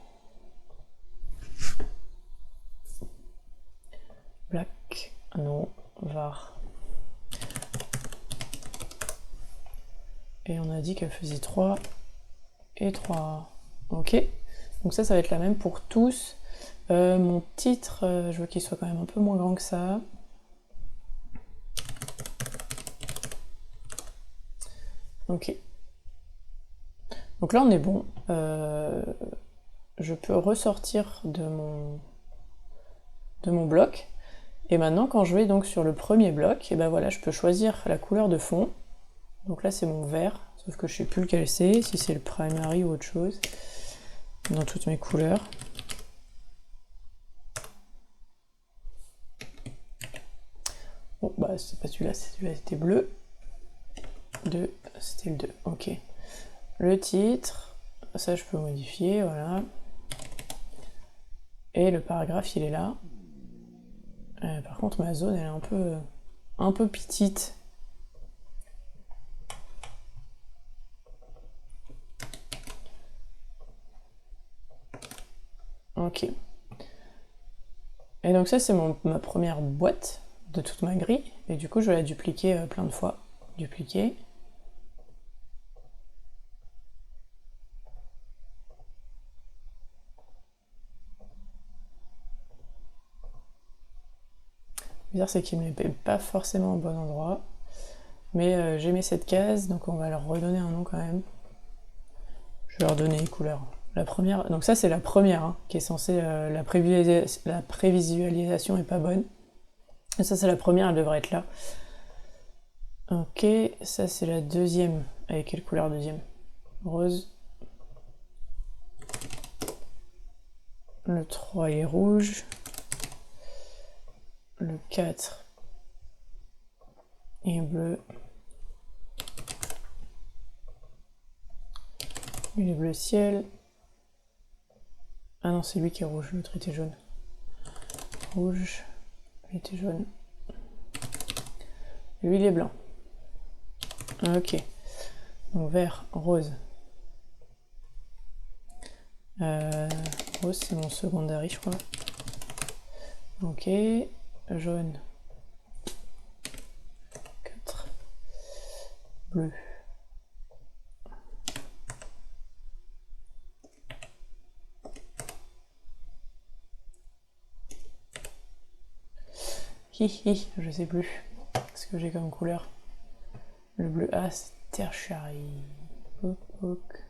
Black, non, var. Et on a dit qu'elle faisait 3 et 3. Ok, donc ça va être la même pour tous. Mon titre, je veux qu'il soit quand même un peu moins grand que ça. Ok. Donc là on est bon. Je peux ressortir de mon bloc. Et maintenant quand je vais donc sur le premier bloc, et ben voilà, je peux choisir la couleur de fond. Donc là c'est mon vert, sauf que je sais plus lequel c'est, si c'est le primary ou autre chose, dans toutes mes couleurs. Bon bah c'est pas celui-là, celui-là c'était bleu. C'était le 2, ok. Le titre, ça je peux modifier, voilà. Et le paragraphe il est là. Par contre ma zone elle est un peu petite. Ok. Et donc ça c'est ma première boîte de toute ma grille, et du coup je vais la dupliquer plein de fois. Dupliquer. Bizarre, c'est qu'il ne met pas forcément au bon endroit. Mais j'ai mis cette case, donc on va leur redonner un nom quand même. Je vais leur donner les couleurs. La première, donc ça c'est la première hein, qui est censée. La prévisualisation est pas bonne. Et ça c'est la première, elle devrait être là. Ok, ça c'est la deuxième. Avec quelle couleur deuxième? Rose. Le 3 est rouge. Le 4 est bleu. Lui, il est bleu ciel. Ah non, c'est lui qui est rouge, l'autre était jaune. Rouge, lui était jaune. Lui, il est blanc. Ok. Donc vert, rose. Rose, c'est mon secondary, je crois. Ok. Jaune. 4. Bleu. Hihi, je sais plus ce que j'ai comme couleur. Le bleu, ah, c'est tertiary. Ok.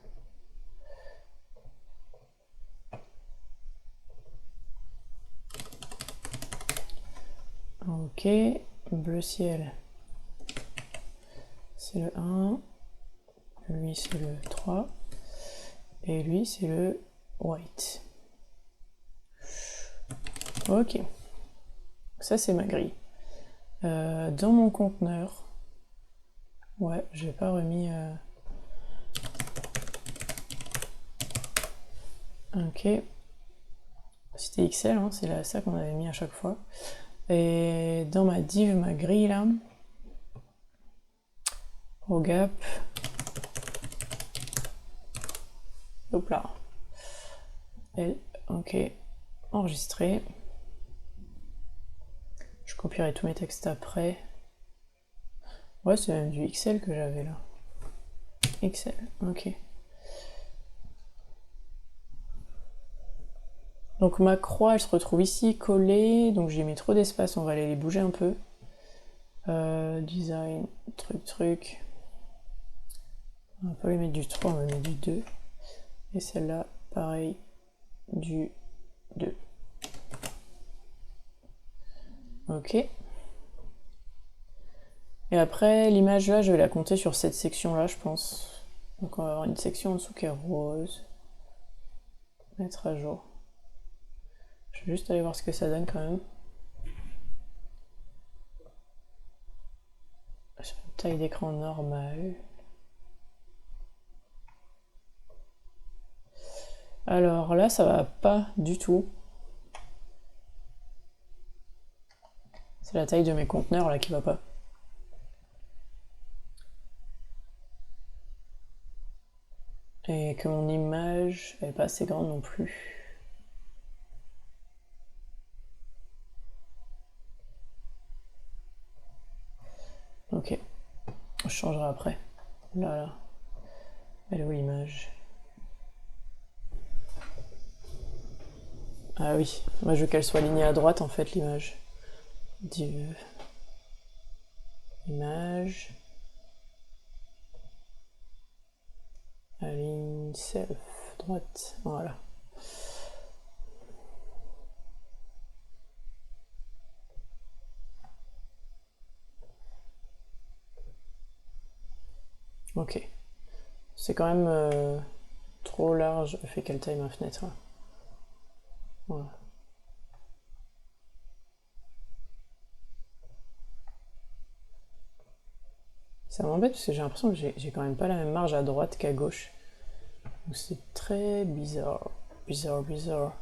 Ok, bleu ciel. C'est le 1. Lui, c'est le 3. Et lui, c'est le white. Ok. Ça, c'est ma grille. Dans mon conteneur, ouais, j'ai pas remis. Ok. C'était XL, hein, c'est ça qu'on avait mis à chaque fois. Et dans ma div, ma grille là, au gap. Hop là. L, ok. Enregistré. Je copierai tous mes textes après. Ouais, c'est même du XL que j'avais là. XL, ok. Donc ma croix, elle se retrouve ici, collée. Donc j'ai mis trop d'espace, on va aller les bouger un peu. Design, truc. On va pas lui mettre du 3, on va mettre du 2. Et celle-là, pareil, du 2. Ok. Et après, l'image là, je vais la compter sur cette section-là, je pense. Donc on va avoir une section en dessous qui est rose. Mettre à jour. Je vais juste aller voir ce que ça donne quand même. Sur une taille d'écran normale. Alors là, ça va pas du tout. C'est la taille de mes conteneurs là qui va pas. Et que mon image, elle est pas assez grande non plus. Ok. Je changerai après. Là. Elle est où l'image? Ah oui, moi je veux qu'elle soit alignée à droite en fait l'image. Div. Image. Align self. Droite. Voilà. Ok. C'est quand même trop large. Fait quelle taille ma fenêtre là? Voilà. Ça m'embête parce que j'ai l'impression que j'ai quand même pas la même marge à droite qu'à gauche. Donc c'est très bizarre. Bizarre.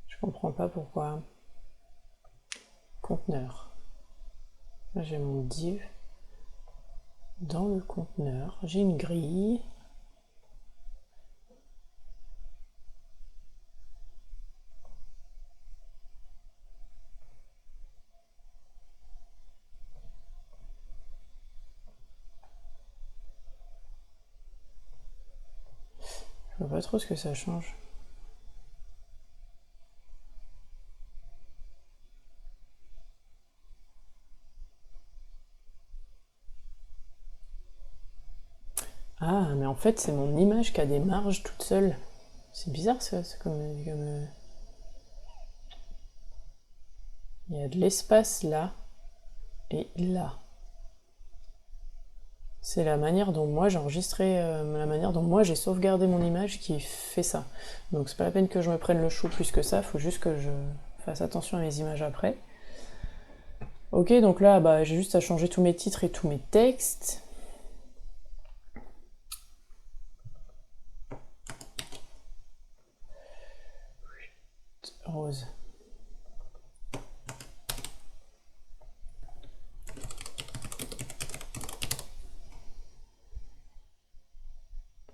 Je comprends pas pourquoi. Conteneur. Là j'ai mon div. dans le conteneur, j'ai une grille. Je vois pas trop ce que ça change. Ah, mais en fait, c'est mon image qui a des marges toute seule. C'est bizarre ça, c'est comme... Il y a de l'espace là et là. C'est la manière dont moi j'ai enregistré, la manière dont moi j'ai sauvegardé mon image qui fait ça. Donc c'est pas la peine que je me prenne le chou plus que ça, faut juste que je fasse attention à mes images après. Ok, donc là, bah, j'ai juste à changer tous mes titres et tous mes textes. Rose.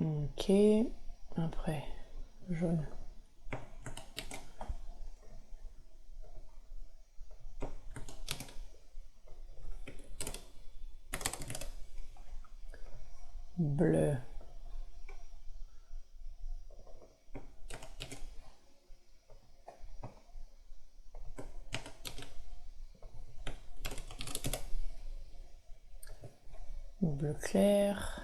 Ok, après, jaune. Bleu. Bleu clair.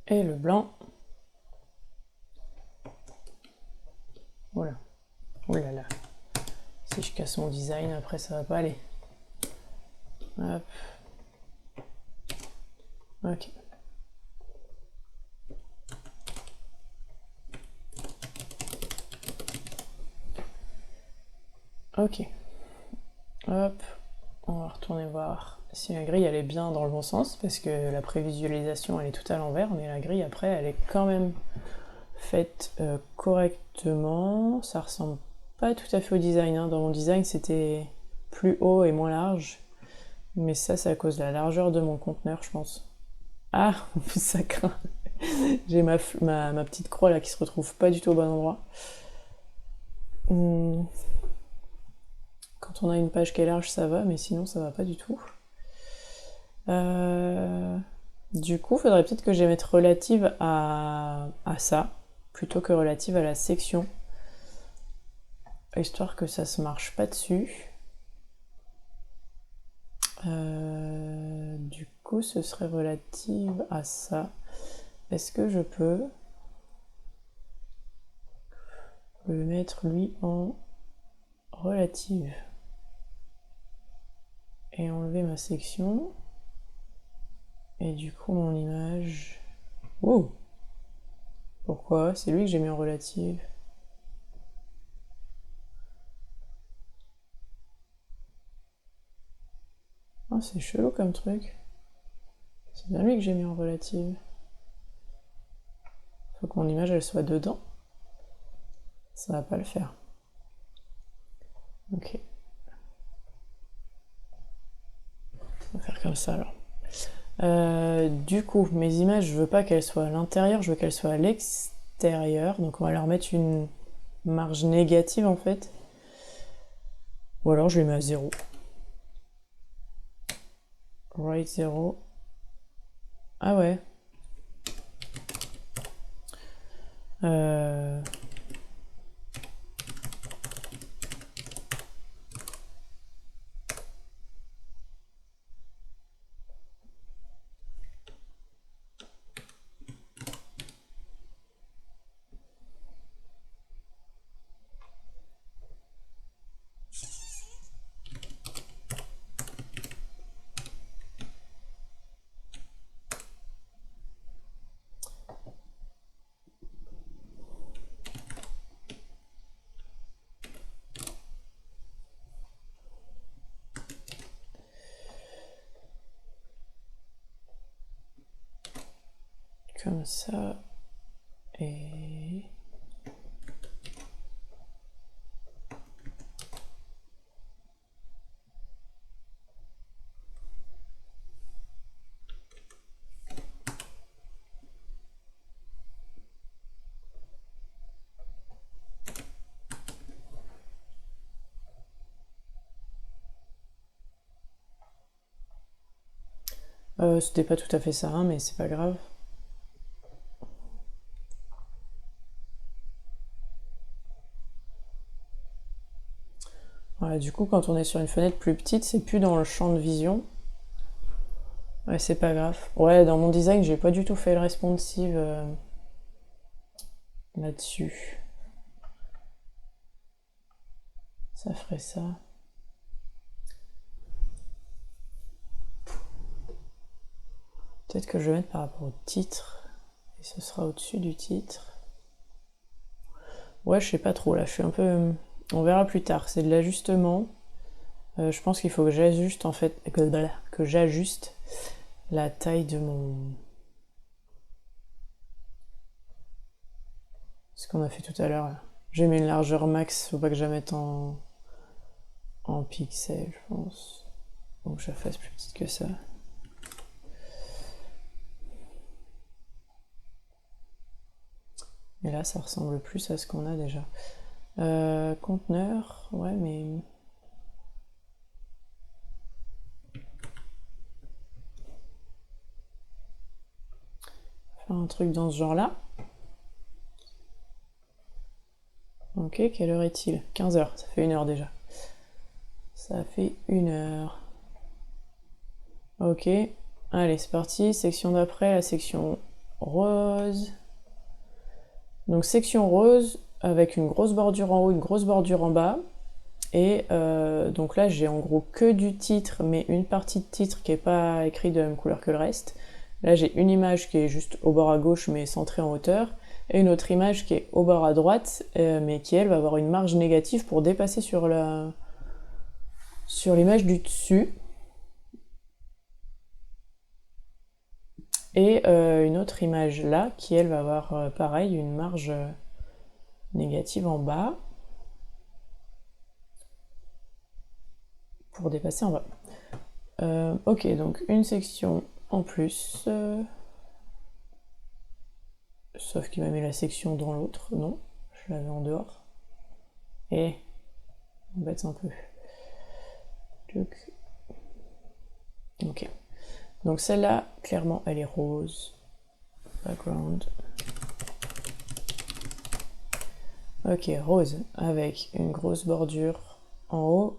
Et le blanc. Voilà. Oh là là. Si je casse mon design, après ça va pas aller. Hop. Ok. Ok. Hop. On va retourner voir si la grille elle est bien dans le bon sens, parce que la prévisualisation elle est tout à l'envers, mais la grille après elle est quand même faite correctement. Ça ressemble pas tout à fait au design, hein. Dans mon design c'était plus haut et moins large, mais ça c'est à cause de la largeur de mon conteneur je pense. Ah, ça craint. J'ai ma petite croix là qui se retrouve pas du tout au bon endroit. Quand on a une page qui est large ça va, mais sinon ça va pas du tout. Du coup, il faudrait peut-être que je les mette relative à ça, plutôt que relative à la section, histoire que ça se marche pas dessus. Du coup, ce serait relative à ça. Est-ce que je peux le mettre lui en relative et enlever ma section? Et du coup, mon image... Oh! Pourquoi? C'est lui que j'ai mis en relative. Oh, c'est chelou comme truc. C'est bien lui que j'ai mis en relative. Faut que mon image elle soit dedans. Ça va pas le faire. Ok. On va faire comme ça alors. Du coup, mes images, je veux pas qu'elles soient à l'intérieur, je veux qu'elles soient à l'extérieur. Donc on va leur mettre une marge négative en fait. Ou alors je les mets à 0. Right 0. Ah ouais. comme ça. Et... c'était pas tout à fait ça, hein, mais c'est pas grave. Voilà, du coup, quand on est sur une fenêtre plus petite, c'est plus dans le champ de vision. Ouais, c'est pas grave. Ouais, dans mon design, j'ai pas du tout fait le responsive là-dessus. Ça ferait ça. Peut-être que je vais mettre par rapport au titre. Et ce sera au-dessus du titre. Ouais, je sais pas trop, là, je suis un peu... On verra plus tard, c'est de l'ajustement. Je pense qu'il faut que j'ajuste, en fait, que j'ajuste la taille de mon... Ce qu'on a fait tout à l'heure, là. J'ai mis une largeur max, faut pas que je la mette en pixels, je pense. Donc je la fasse plus petite que ça. Et là, ça ressemble plus à ce qu'on a déjà. Conteneur, ouais, mais... Faire un truc dans ce genre-là. Ok, quelle heure est-il? 15h, ça fait 1 heure déjà. Ça fait 1 heure. Ok, allez, c'est parti. Section d'après, la section rose. Donc section rose, avec une grosse bordure en haut, une grosse bordure en bas. Et donc là, j'ai en gros que du titre, mais une partie de titre qui n'est pas écrite de la même couleur que le reste. Là, j'ai une image qui est juste au bord à gauche, mais centrée en hauteur, et une autre image qui est au bord à droite, mais qui, elle, va avoir une marge négative pour dépasser sur l'image du dessus. Et une autre image là, qui, elle, va avoir, pareil, une marge négative en bas, pour dépasser en bas. Ok, donc une section en plus. Sauf qu'il m'a mis la section dans l'autre. Non, je l'avais en dehors. Et on embête un peu. Ok. Donc celle-là, clairement, elle est rose. Background. Ok, rose, avec une grosse bordure en haut.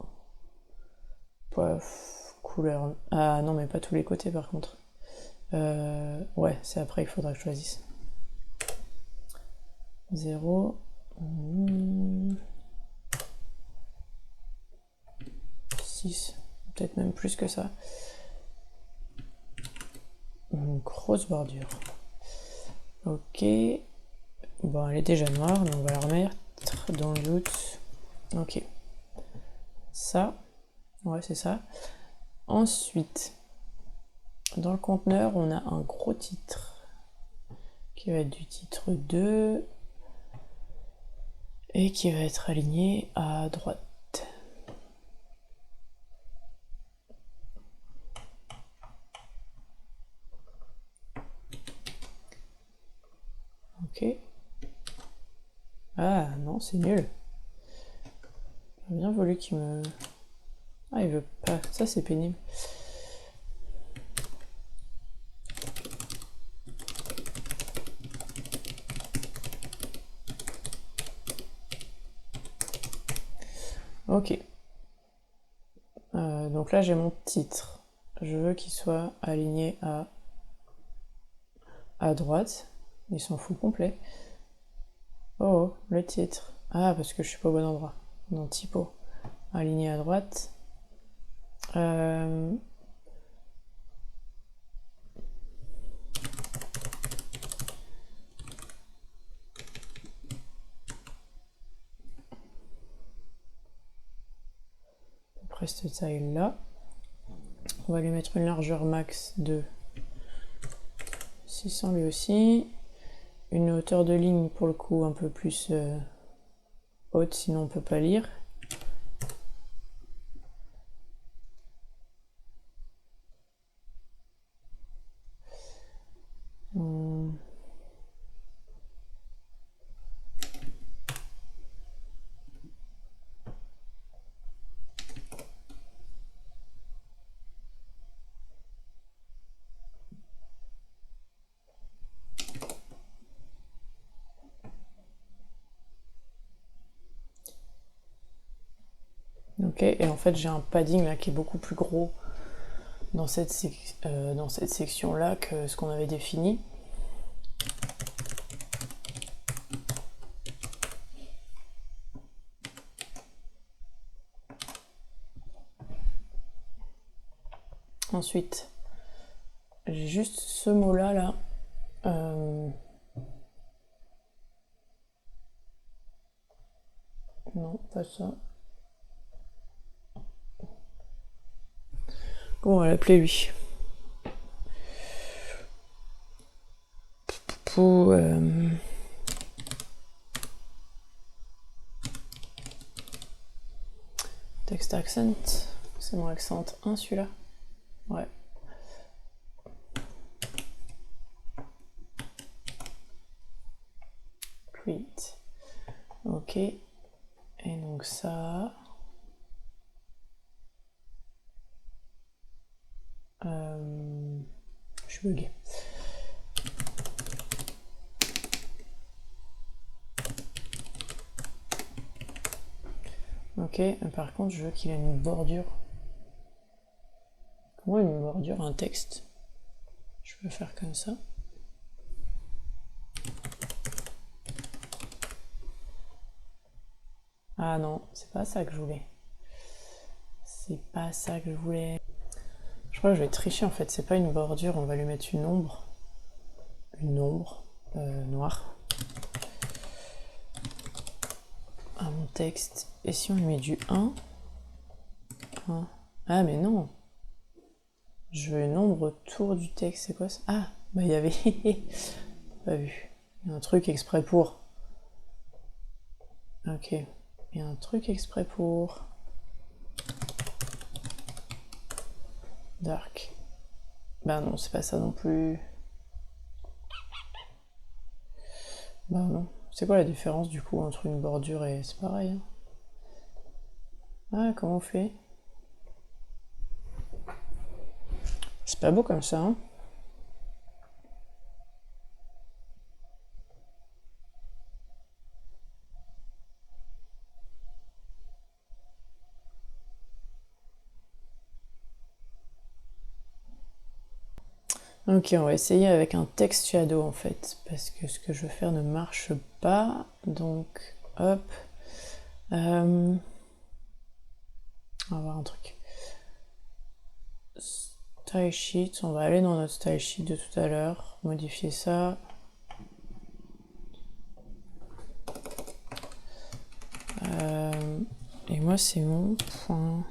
Poif, couleur... Ah non, mais pas tous les côtés par contre. Ouais, c'est après qu'il faudra que je choisisse. 0. 6. Peut-être même plus que ça. Une grosse bordure. Ok. Bon, elle est déjà noire, mais on va la remettre dans le doute. Ok. Ça. Ouais, c'est ça. Ensuite, dans le conteneur, on a un gros titre qui va être du titre 2 et qui va être aligné à droite. Ok. Ah non, c'est nul. J'ai bien voulu qu'il me... Ah, il veut pas. Ça, c'est pénible. Ok. Donc là, j'ai mon titre. Je veux qu'il soit aligné à droite. Il s'en fout complet. Oh, le titre. Ah, parce que je suis pas au bon endroit. Non, typo. Aligné à droite. Après cette taille là. On va lui mettre une largeur max de 600 lui aussi. Une hauteur de ligne pour le coup un peu plus haute, sinon on peut pas lire. Ok, et en fait j'ai un padding là qui est beaucoup plus gros dans cette section là que ce qu'on avait défini. Ensuite, j'ai juste ce mot là. Non, pas ça. Comment on va l'appeler lui? Text accent. C'est mon accent 1 celui-là. Ouais. Create. Ok. Et donc ça. Je suis buguée. Ok, par contre, je veux qu'il ait une bordure. Comment une bordure, un texte? Je peux faire comme ça. Ah non, c'est pas ça que je voulais. C'est pas ça que je voulais. Je crois que je vais tricher en fait, c'est pas une bordure, on va lui mettre une ombre. Une ombre noire. À mon texte. Et si on lui met du 1 Ah mais non. Je veux une ombre autour du texte, c'est quoi ça? Ah, bah il y avait... pas vu. Il y a un truc exprès pour. Ok. Il y a un truc exprès pour. Dark. Bah non, c'est pas ça non plus. Bah non. C'est quoi la différence du coup entre une bordure et... C'est pareil. Hein. Ah, comment on fait? C'est pas beau comme ça, hein? Ok, on va essayer avec un text shadow en fait, parce que ce que je veux faire ne marche pas. Donc, hop. On va voir un truc. Style sheet, on va aller dans notre style sheet de tout à l'heure, modifier ça. Et moi, c'est mon point.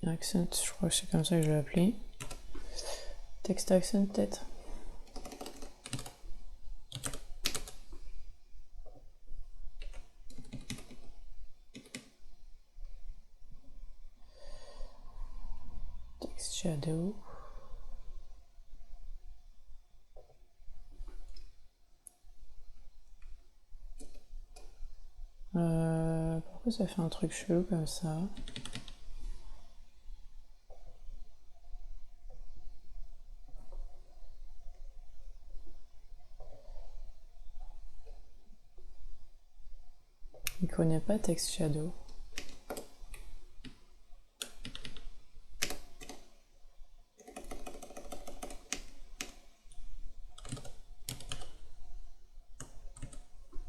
Accent, je crois que c'est comme ça que je vais l'appeler. Text accent peut-être. Text shadow. Pourquoi ça fait un truc chelou comme ça? Il connaît pas text shadow.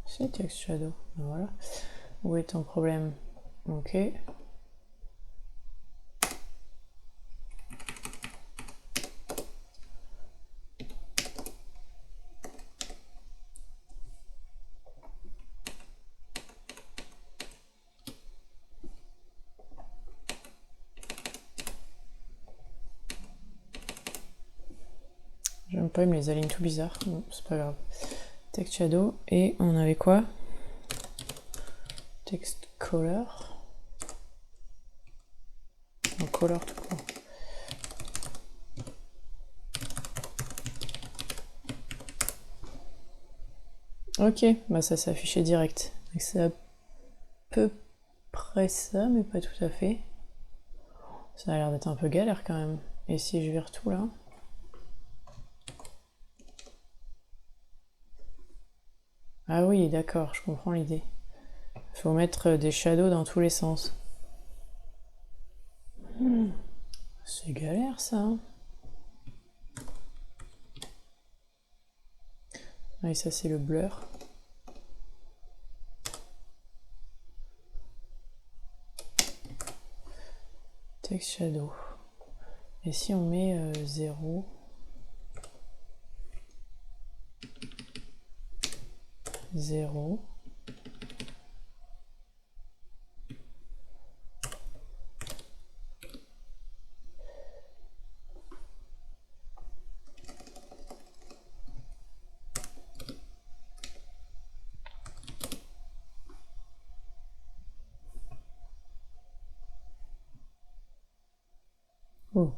C'est text shadow. Voilà. Où est ton problème? Ok. J'aime pas, il me les aligne tout bizarre. Bon, c'est pas grave. Text shadow. Et on avait quoi? Text color. En color tout court. Ok, bah ça s'est affiché direct. C'est à peu près ça, mais pas tout à fait. Ça a l'air d'être un peu galère quand même. Et si je vire tout là? Ah oui, d'accord, je comprends l'idée. Il faut mettre des shadows dans tous les sens. C'est galère ça. Hein. Ah, et ça c'est le blur. Text shadow. Et si on met 0, 0, oh.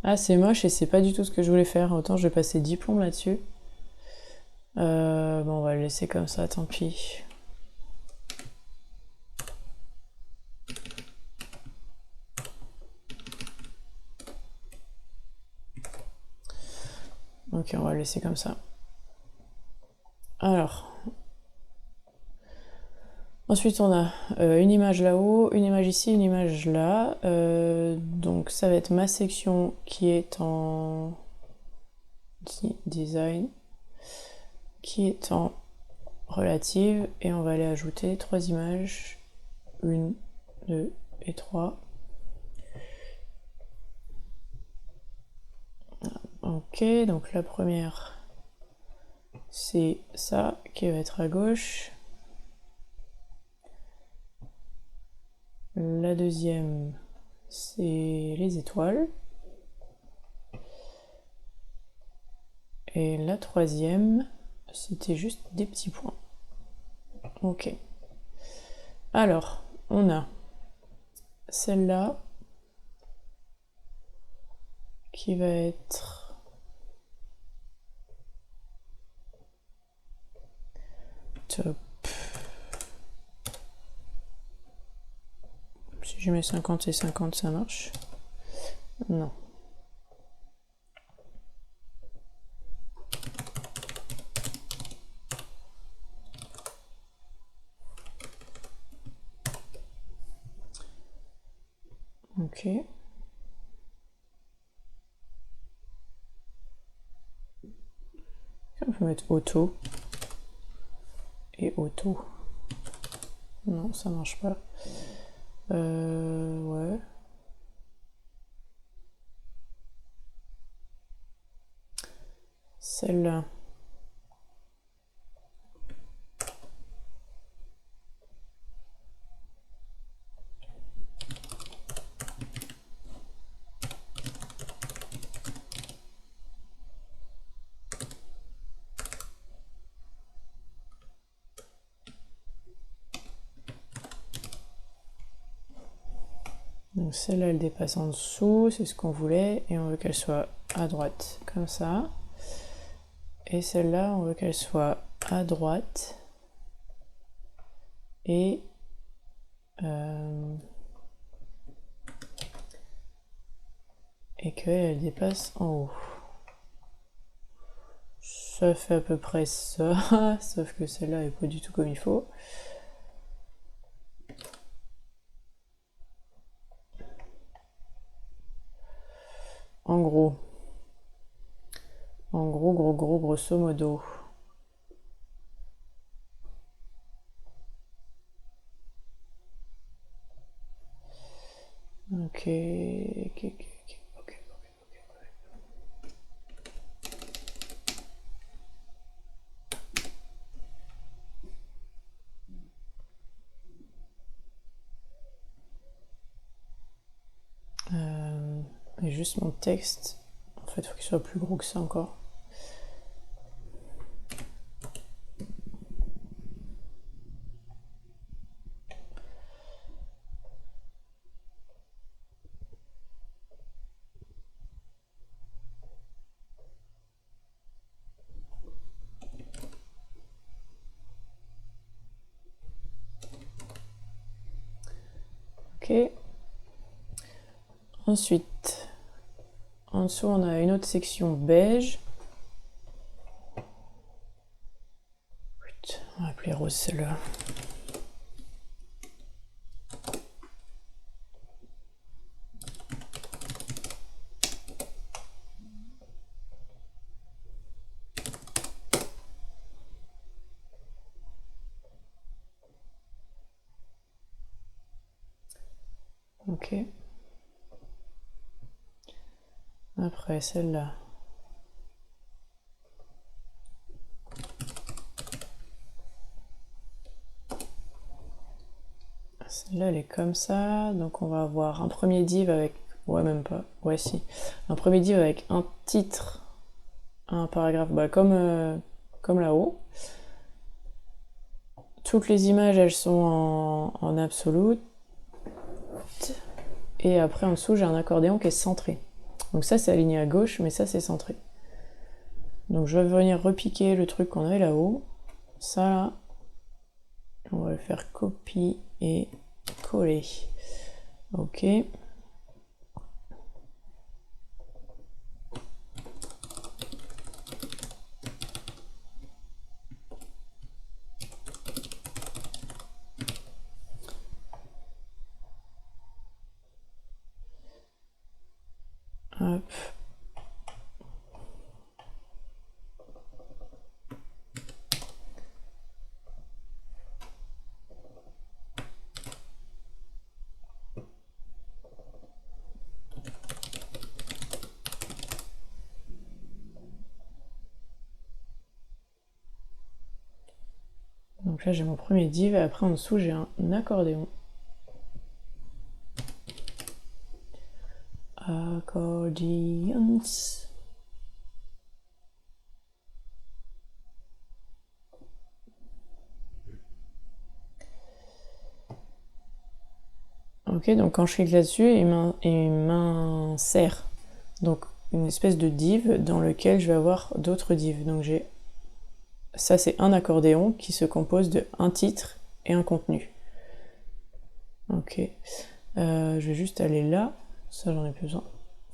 Ah c'est moche et c'est pas du tout ce que je voulais faire. Autant je vais passer 10 plombs là-dessus. Bon on va le laisser comme ça, tant pis. Ok, on va le laisser comme ça. Alors. Ensuite, on a une image là-haut, une image ici, une image là. Donc, ça va être ma section qui est en design, qui est en relative. Et on va aller ajouter 3 images. 1, 2 et 3. Ok, donc la première, c'est ça qui va être à gauche. La deuxième, c'est les étoiles. Et la troisième, c'était juste des petits points. Ok. Alors, on a celle-là qui va être top. Si je mets 50 et 50, ça marche? Non. Ok. On peut mettre auto et auto. Non, ça marche pas. Ouais. Celle-là. Donc celle-là, elle dépasse en dessous, c'est ce qu'on voulait, et on veut qu'elle soit à droite, comme ça. Et celle-là, on veut qu'elle soit à droite, et qu'elle dépasse en haut. Ça fait à peu près ça, sauf que celle-là est pas du tout comme il faut. En gros, grosso modo. Ok, ok. Et juste mon texte, en fait, il faut qu'il soit plus gros que ça encore. Ok. Ensuite, en dessous, on a une autre section beige. On va appeler rose celle-là. Ok. Après celle-là. Celle-là, elle est comme ça. Donc on va avoir un premier div avec... Ouais, même pas. Ouais, si. Un premier div avec un titre, un paragraphe, bah, comme là-haut. Toutes les images, elles sont en absolute. Et après, en dessous, j'ai un accordéon qui est centré. Donc ça, c'est aligné à gauche, mais ça, c'est centré. Donc je vais venir repiquer le truc qu'on avait là-haut. Ça, là, on va le faire copie et coller. Ok. Hop. Donc là j'ai mon premier div et après en dessous j'ai un accordéon. Accordions. Ok, donc quand je clique là-dessus, il m'insère donc une espèce de div dans lequel je vais avoir d'autres divs. Donc j'ai ça, c'est un accordéon qui se compose de un titre et un contenu. Ok, je vais juste aller là. Ça, j'en ai plus besoin.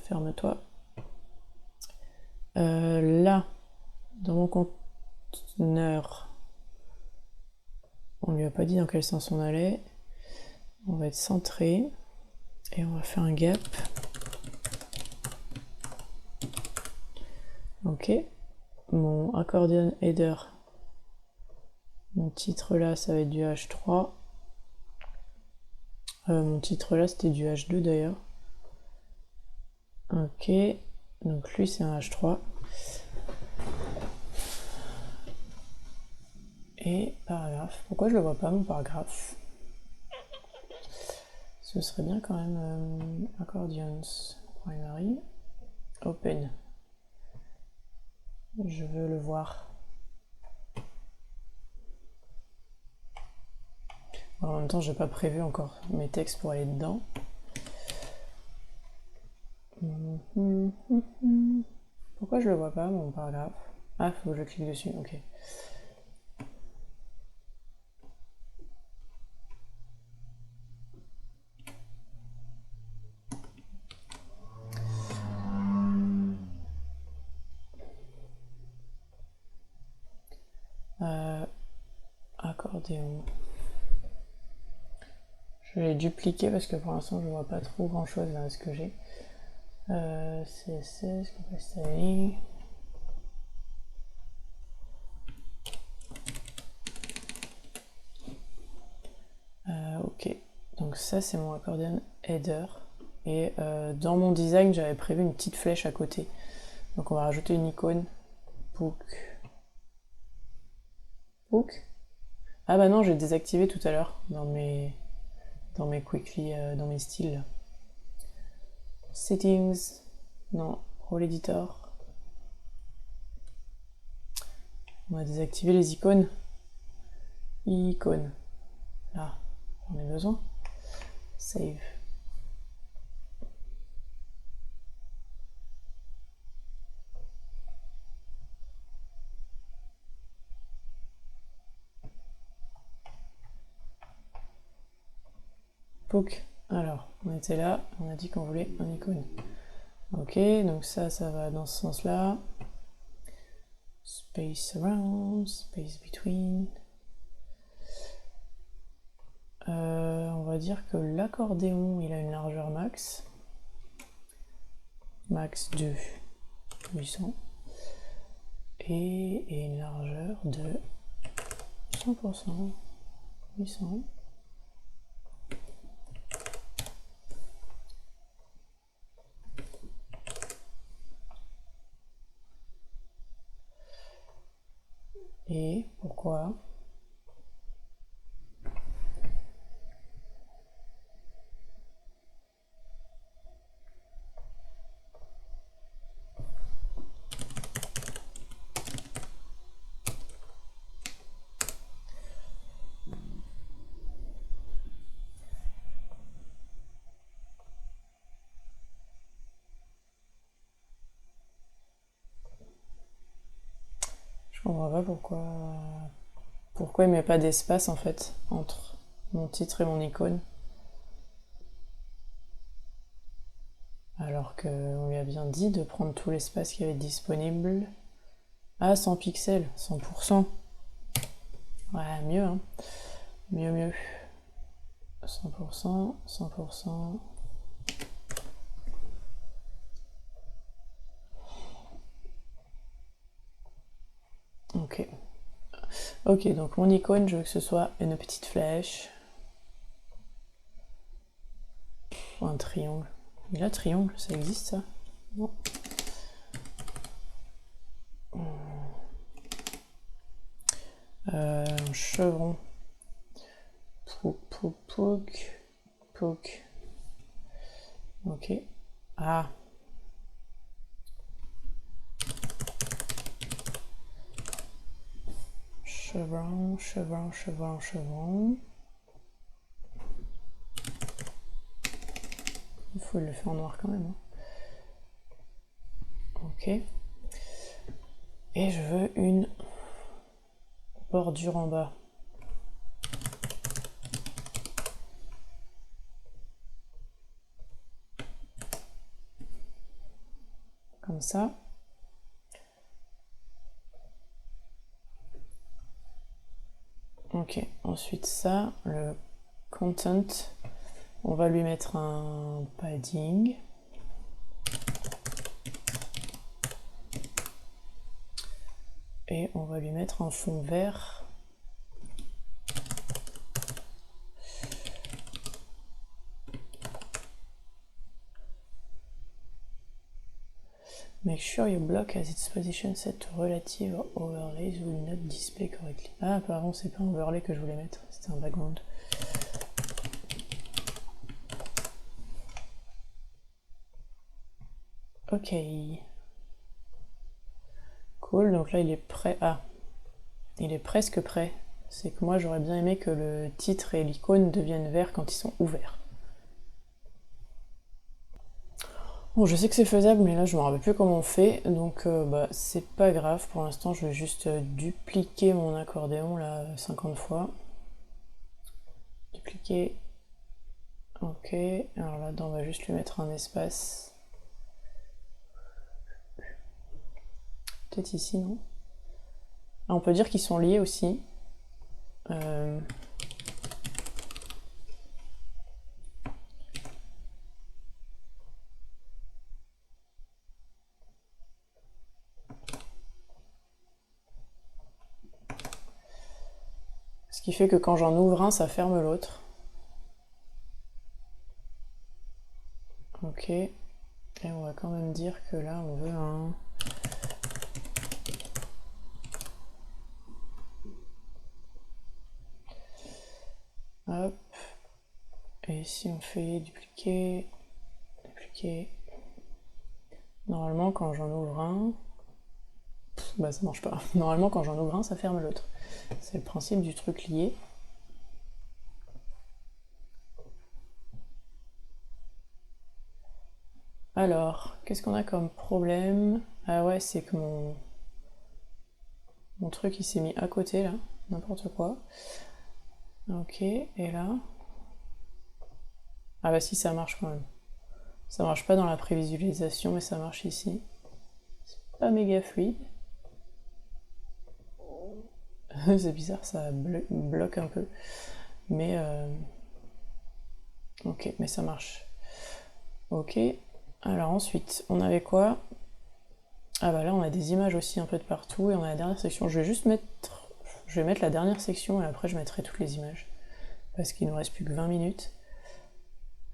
Ferme-toi. Là, dans mon conteneur, on lui a pas dit dans quel sens on allait. On va être centré et on va faire un gap. Ok, mon accordion header, mon titre là, ça va être du H3. Mon titre là, c'était du H2 d'ailleurs. Ok, donc lui c'est un H3. Et paragraphe. Pourquoi je le vois pas mon paragraphe? Ce serait bien quand même. Accordions primary. Open. Je veux le voir. En même temps, j'ai pas prévu encore mes textes pour aller dedans. Pourquoi je le vois pas mon paragraphe? Ah, faut que je clique dessus, ok. Accordéon. Je vais les dupliquer parce que pour l'instant je vois pas trop grand chose dans ce que j'ai. CSS, styling. Ok, donc ça c'est mon accordion header. Et dans mon design j'avais prévu une petite flèche à côté. Donc on va rajouter une icône. Book. Book. Ah bah non, j'ai désactivé tout à l'heure dans mes quickly, dans mes styles. Settings. Non, Role Editor. On va désactiver les icônes. Icônes. Là, j'en ai besoin. Save. Pouk. Alors, on était là, on a dit qu'on voulait un icône. Ok, donc ça va dans ce sens-là. Space around, space between. On va dire que l'accordéon, il a une largeur max. Max de 800. Et une largeur de 100%. 800. Et pourquoi? Je comprends pas pourquoi il met pas d'espace en fait entre mon titre et mon icône. Alors qu'on lui a bien dit de prendre tout l'espace qui avait disponible. Ah, 100 pixels, 100%. Ouais, mieux, hein. Mieux. 100%, 100%. Ok. Ok, donc mon icône, je veux que ce soit une petite flèche. Un triangle. Il a triangle, ça existe ça? Non. Un chevron. Pouk. Ok. Ah. Chevron. Il faut le faire en noir quand même. Hein. Ok. Et je veux une bordure en bas. Comme ça. Ok, ensuite ça, le content, on va lui mettre un padding. Et on va lui mettre un fond vert. Make sure your block has its position set to relative overlays will not display correctly. Ah, pardon, c'est pas un overlay que je voulais mettre, c'était un background. Ok. Cool, donc là il est prêt. Ah, il est presque prêt. C'est que moi j'aurais bien aimé que le titre et l'icône deviennent verts quand ils sont ouverts. Bon, je sais que c'est faisable, mais là je me rappelle plus comment on fait, donc c'est pas grave. Pour l'instant, je vais juste dupliquer mon accordéon là 50 fois. Dupliquer. Ok, alors là-dedans, on va juste lui mettre un espace. Peut-être ici, non? Ah, on peut dire qu'ils sont liés aussi. Ce qui fait que quand j'en ouvre un, ça ferme l'autre. Ok. Et on va quand même dire que là, on veut un... Hop. Et si on fait dupliquer, Normalement, quand j'en ouvre un... Bah ça marche pas. Normalement, quand j'en ouvre un, ça ferme l'autre. C'est le principe du truc lié. Alors, qu'est-ce qu'on a comme problème? Ah ouais, c'est que mon truc il s'est mis à côté là, n'importe quoi. Ok, et là... Ah bah si, ça marche quand même. Ça marche pas dans la prévisualisation, mais ça marche ici. C'est pas méga fluide. C'est bizarre, ça bloque un peu. Mais... Ok, mais ça marche. Ok. Alors ensuite, on avait quoi? Ah bah là, on a des images aussi un peu de partout, et on a la dernière section. Je vais mettre la dernière section, et après je mettrai toutes les images. Parce qu'il nous reste plus que 20 minutes.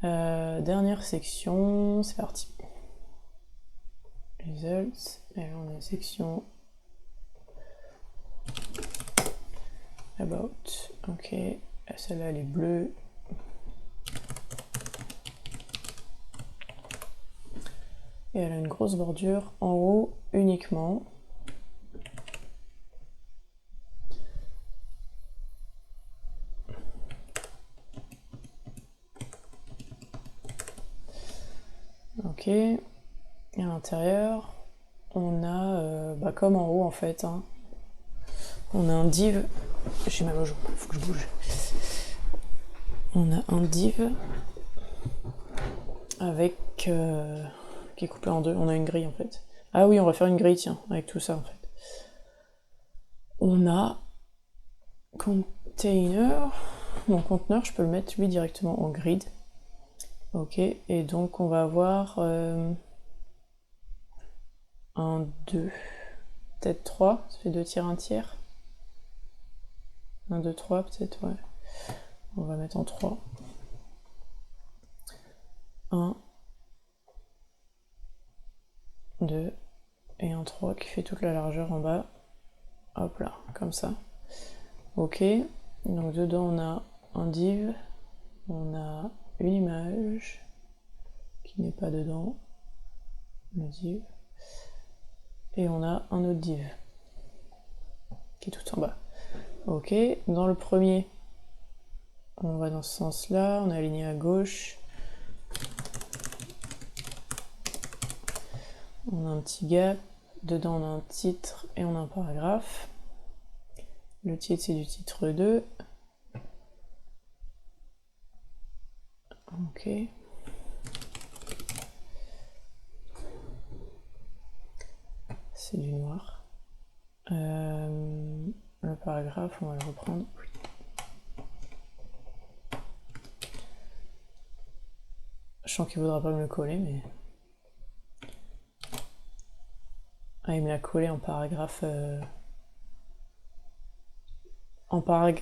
Dernière section, c'est parti. Results, et là on a une section About, ok, celle-là elle est bleue. Et elle a une grosse bordure en haut uniquement. Ok, et à l'intérieur, on a, bah comme en haut en fait, hein, on a un div, j'ai mal au joue, faut que je bouge. On a un div avec, qui est coupé en deux, on a une grille en fait. Ah oui, on va faire une grille, tiens, avec tout ça en fait. On a container, mon conteneur, je peux le mettre lui directement en grid. Ok, et donc on va avoir 1, 2, peut-être 3, ça fait 2 tiers, 1 tiers. 1, 2, 3 peut-être, ouais. On va mettre en 3. 1, 2, et un 3 qui fait toute la largeur en bas. Hop là, comme ça. Ok, donc dedans on a un div, on a une image qui n'est pas dedans, le div, et on a un autre div qui est tout en bas. Ok, dans le premier, on va dans ce sens-là, on est aligné à gauche. On a un petit gap, dedans on a un titre et on a un paragraphe. Le titre c'est du titre 2. Ok. C'est du noir. Le paragraphe, on va le reprendre. Je sens qu'il voudra pas me le coller, mais... Ah, il me l'a collé en paragraphe...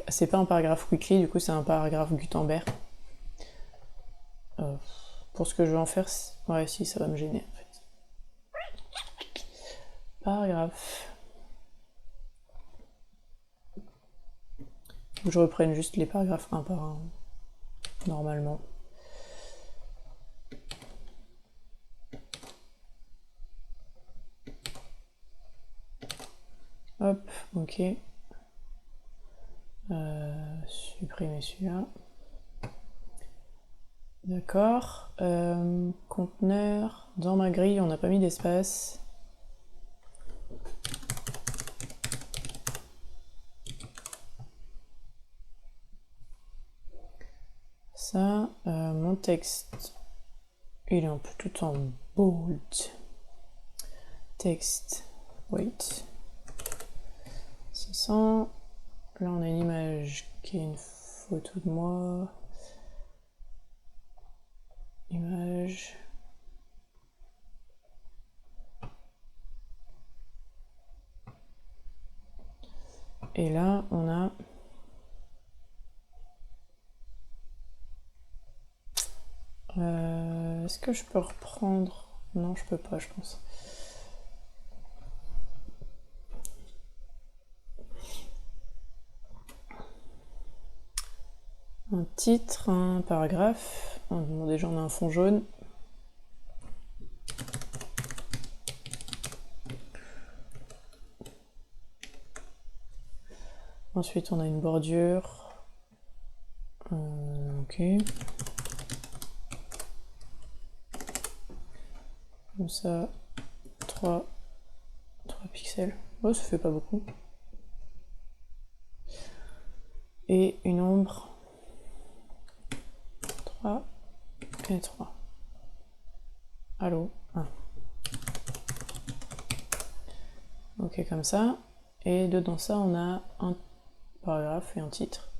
C'est pas un paragraphe weekly, du coup c'est un paragraphe Gutenberg. Pour ce que je vais en faire, ouais si, ça va me gêner en fait. Paragraphe. Je reprenne juste les paragraphes un par un, normalement. Hop, ok. Supprimer celui-là. D'accord. Conteneur. Dans ma grille, on n'a pas mis d'espace. Ça, mon texte, il est un peu tout en bold. Texte, wait. 600. Là, on a une image qui est une photo de moi. Image. Et là, on a... Est-ce que je peux reprendre? Non, je peux pas, je pense. Un titre, un paragraphe. Bon, déjà, on a un fond jaune. Ensuite, on a une bordure. Ok. Comme ça, 3 pixels. Oh, ça fait pas beaucoup. Et une ombre. 3 et 3. Allô, 1. Ok, comme ça. Et dedans ça, on a un paragraphe et un titre.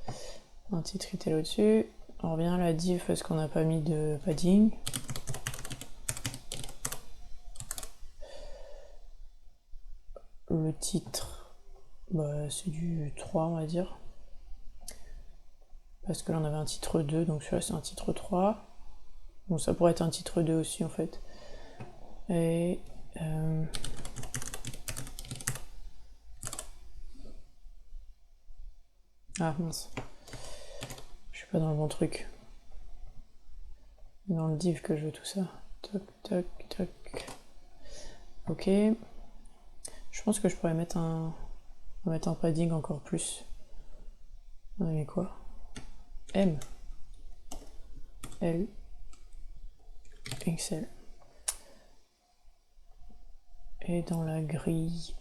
Un titre qui était là-dessus. On revient à la div parce qu'on n'a pas mis de padding. Le titre, bah, c'est du 3, on va dire. Parce que là, on avait un titre 2, donc celui-là, c'est un titre 3. Bon, ça pourrait être un titre 2 aussi, en fait. Et... Ah, mince. Je suis pas dans le bon truc. Dans le div que je veux tout ça. Toc, toc, toc. Ok. Je pense que je pourrais mettre un padding encore plus. On a mis quoi? M. L. XL. Et dans la grille...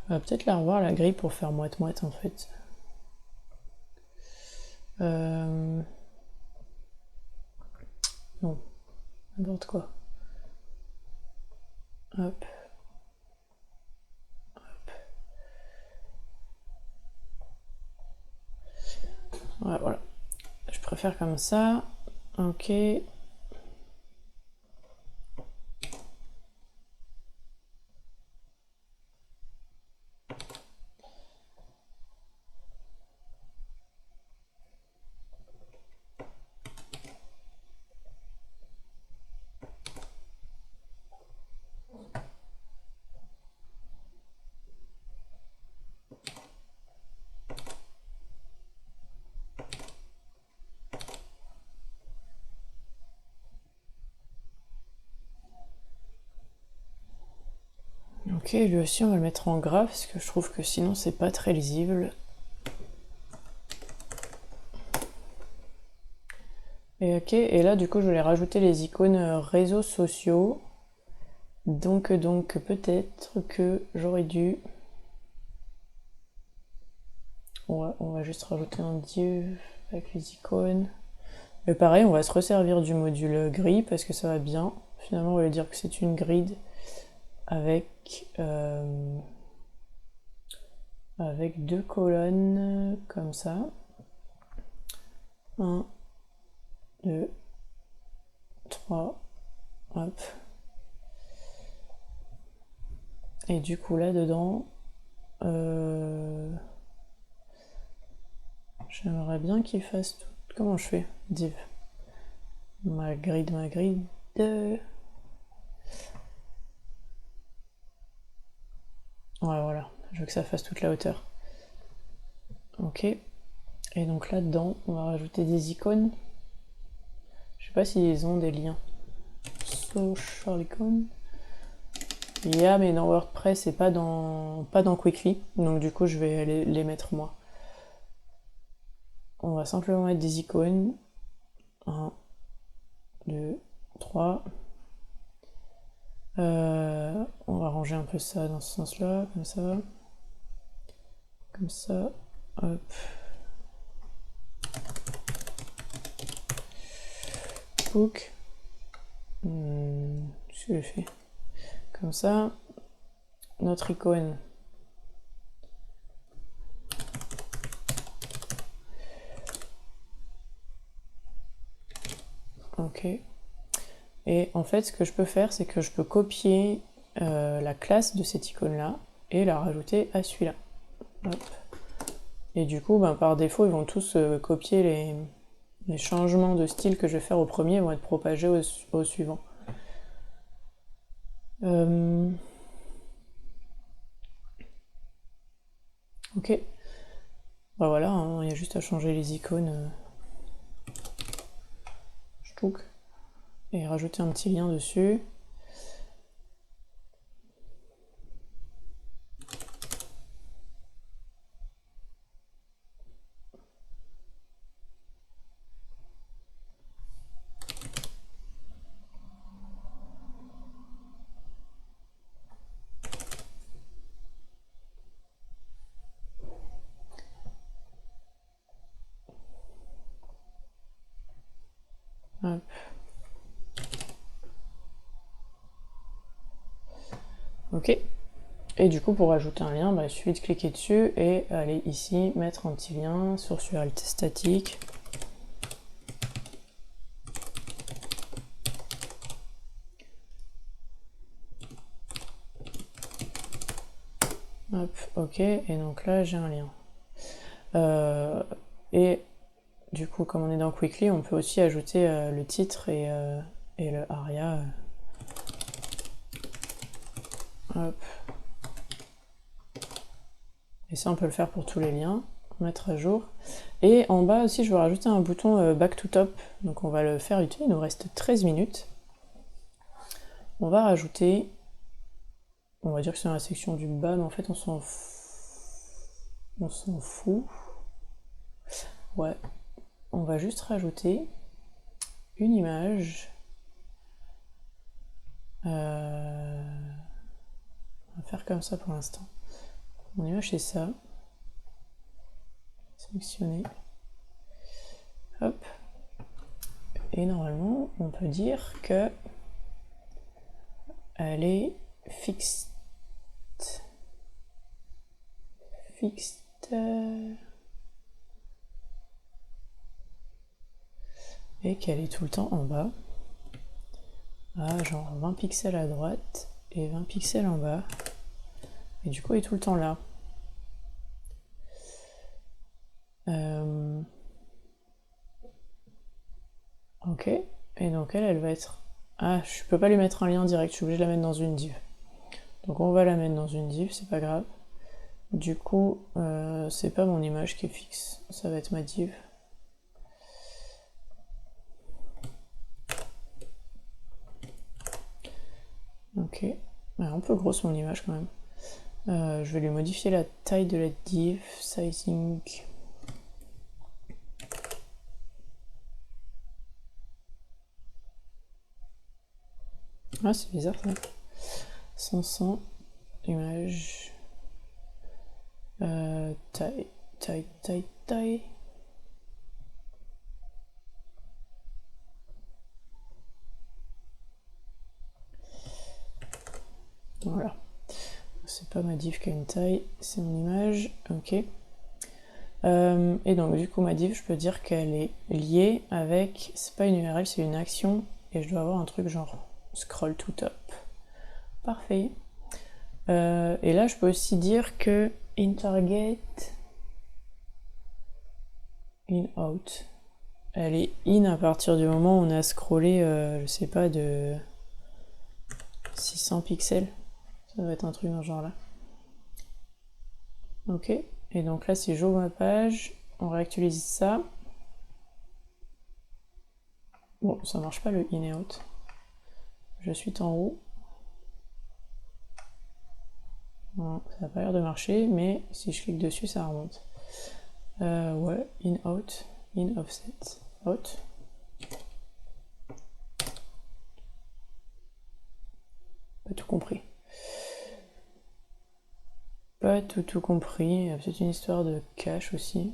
On va peut-être la revoir la grille pour faire moite-moite en fait. Non, n'importe quoi. Hop. Hop. Ouais, voilà. Je préfère comme ça. Ok. Ok, lui aussi on va le mettre en gras parce que je trouve que sinon c'est pas très lisible. Et ok, et là du coup je voulais rajouter les icônes réseaux sociaux. Donc peut-être que j'aurais dû... On va juste rajouter un div avec les icônes. Et pareil, on va se resservir du module grid parce que ça va bien. Finalement, on va dire que c'est une grid avec, avec 2 colonnes comme ça. 1, 2, 3, hop. Et du coup, là dedans, j'aimerais bien qu'il fasse tout. Comment je fais? Div. Ma grid. Ouais, voilà. Je veux que ça fasse toute la hauteur. Ok. Et donc là-dedans, on va rajouter des icônes. Je sais pas s'ils ont des liens. Social icon. Yeah, mais dans WordPress et pas dans Quickly. Donc du coup, je vais les mettre moi. On va simplement mettre des icônes. 1, 2, 3. On va ranger un peu ça dans ce sens-là, comme ça. Comme ça. Hop. Book. Qu'est-ce que j'ai fait? Comme ça. Notre icône. Ok. Et en fait, ce que je peux faire, c'est que je peux copier la classe de cette icône-là et la rajouter à celui-là. Hop. Et du coup, ben, par défaut, ils vont tous copier les changements de style que je vais faire au premier vont être propagés au suivant. Ok. Ben voilà, il y a juste à changer les icônes. Je trouve. et rajouter un petit lien dessus. Hop. Ok. Et du coup, pour ajouter un lien, il suffit de cliquer dessus et aller ici, mettre un petit lien, source URL statique. Hop, ok, et donc là j'ai un lien. Et du coup, comme on est dans Quickly, on peut aussi ajouter le titre et le aria. Hop. Et ça, on peut le faire pour tous les liens, mettre à jour. Et en bas aussi, je vais rajouter un bouton Back to Top. Donc on va le faire vite fait, il nous reste 13 minutes. On va rajouter, on va dire que c'est dans la section du bas, mais en fait on s'en fout. Ouais, on va juste rajouter une image. On va faire comme ça pour l'instant. Mon image c'est ça. Sélectionner. Hop. Et normalement, on peut dire que elle est fixed. Et qu'elle est tout le temps en bas. À genre 20 pixels à droite et 20 pixels en bas. Et du coup, elle est tout le temps là. Ok. Et donc elle va être... Ah, je peux pas lui mettre un lien direct, je suis obligée de la mettre dans une div. Donc on va la mettre dans une div, c'est pas grave. Du coup, c'est pas mon image qui est fixe, ça va être ma div. Ok, un peu grosse mon image quand même. Je vais lui modifier la taille de la div, sizing. Ah, c'est bizarre ça. 500, image, taille. Voilà. C'est pas ma div qui a une taille, c'est mon image. Ok. Et donc du coup ma div, je peux dire qu'elle est liée avec, c'est pas une URL, c'est une action, et je dois avoir un truc genre scroll to top. Parfait. Et là je peux aussi dire que in target, in out, elle est in à partir du moment où on a scrollé, je sais pas, de 600 pixels. Ça doit être un truc dans ce genre là. Ok. Et donc là si j'ouvre ma page, on réactualise ça. Bon, ça marche pas le in et out. Je suis en haut. Non, ça n'a pas l'air de marcher, mais si je clique dessus, ça remonte. Ouais, in offset, out. Pas tout compris. Pas tout compris. Il y a peut-être une histoire de cache aussi.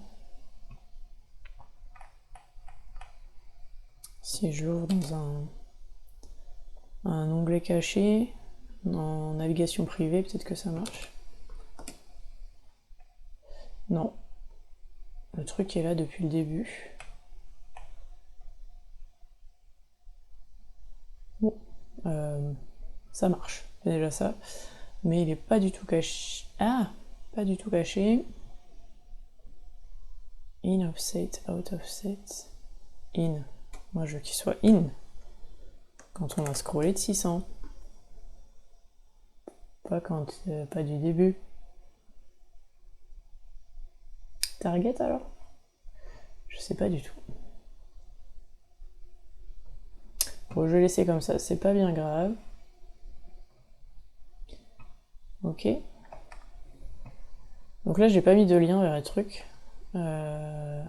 Si je l'ouvre dans un onglet caché, en navigation privée, peut-être que ça marche. Non. Le truc est là depuis le début. Bon, ça marche, c'est déjà ça. Mais il est pas du tout caché. Ah, pas du tout caché. In offset, out offset, in. Moi je veux qu'il soit in. Quand on a scrollé de 600. Pas quand, pas du début. Target alors? Je sais pas du tout. Bon, je vais laisser comme ça, c'est pas bien grave. Ok. Donc là, j'ai pas mis de lien vers les trucs. Là,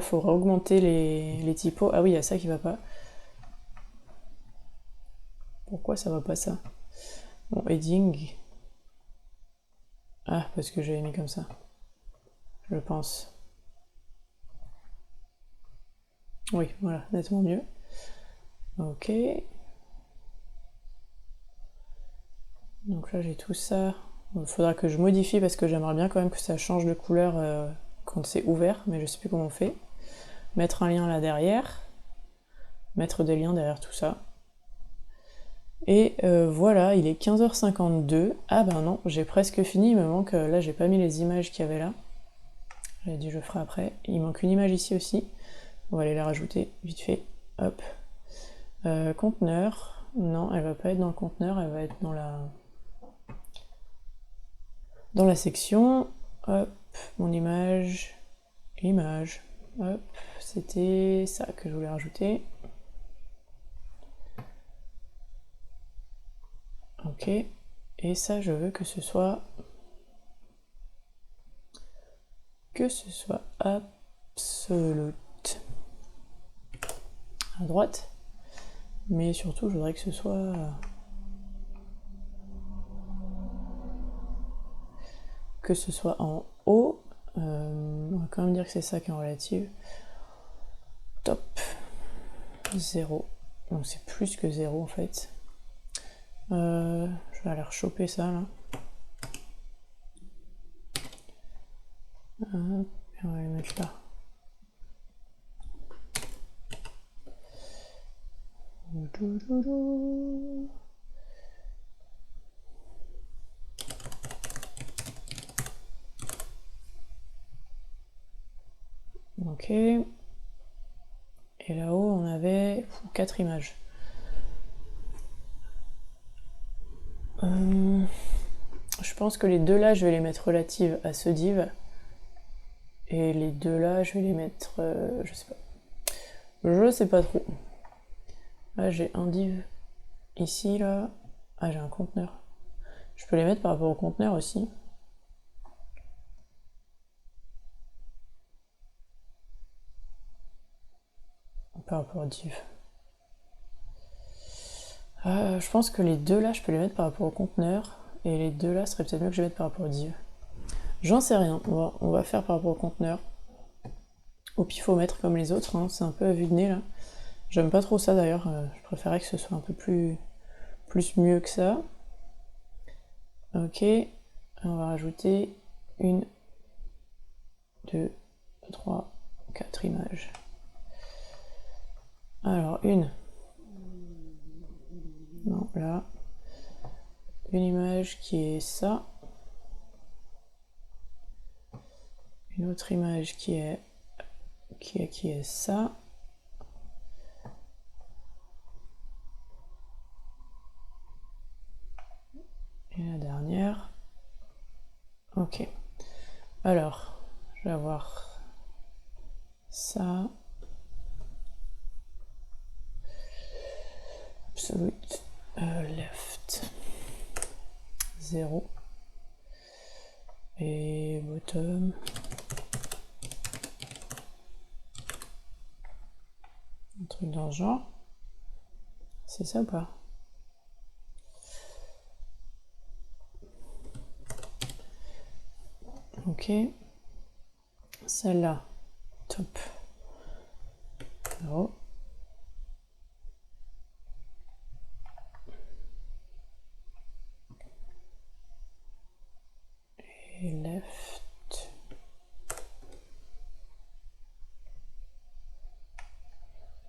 faut augmenter les typos. Ah oui, il y a ça qui va pas. Pourquoi ça va pas ça? Bon, heading. Ah, parce que j'avais mis comme ça. Je pense. Oui, voilà, nettement mieux. Ok. Donc là, j'ai tout ça. Il faudra que je modifie parce que j'aimerais bien quand même que ça change de couleur quand c'est ouvert, mais je sais plus comment on fait. Mettre un lien là derrière. Mettre des liens derrière tout ça. Et voilà, il est 15h52. Ah ben non, j'ai presque fini, il me manque... là, j'ai pas mis les images qu'il y avait là. J'avais dit je le ferai après. Il manque une image ici aussi. On va aller la rajouter vite fait. Hop. Conteneur. Non, elle va pas être dans le conteneur, elle va être dans la section. Hop, mon image. Image. Hop, c'était ça que je voulais rajouter. Ok. Et ça, je veux que ce soit absolute. À droite. Mais surtout, je voudrais que ce soit... en haut. On va quand même dire que c'est ça qui est en relative. Top. 0. Donc c'est plus que 0 en fait. Je vais aller rechoper ça là. Et on va le mettre là. Ok. Et là-haut, on avait 4 images. Je pense que les deux là, je vais les mettre relatives à ce div. Et les deux là, je vais les mettre... je sais pas. Je sais pas trop. Là, j'ai un div ici, là. Ah, j'ai un conteneur. Je peux les mettre par rapport au conteneur aussi. Par rapport au div. Je pense que les deux là, je peux les mettre par rapport au conteneur. Et les deux là, serait peut-être mieux que je les mette par rapport au div. J'en sais rien. On va faire par rapport au conteneur. Au pifomètre comme les autres. Hein. C'est un peu à vue de nez là. J'aime pas trop ça d'ailleurs. Je préférais que ce soit un peu plus mieux que ça. Ok. On va rajouter 1, 2, 3, 4 images. Alors, une. Non, là. Une image qui est ça. Une autre image qui est ça. Et la dernière. Ok. Alors, je vais avoir ça. Absolute left. 0. Et bottom. Un truc dans ce genre. C'est ça ou pas? Ok. Celle-là. Top. 0. Et left.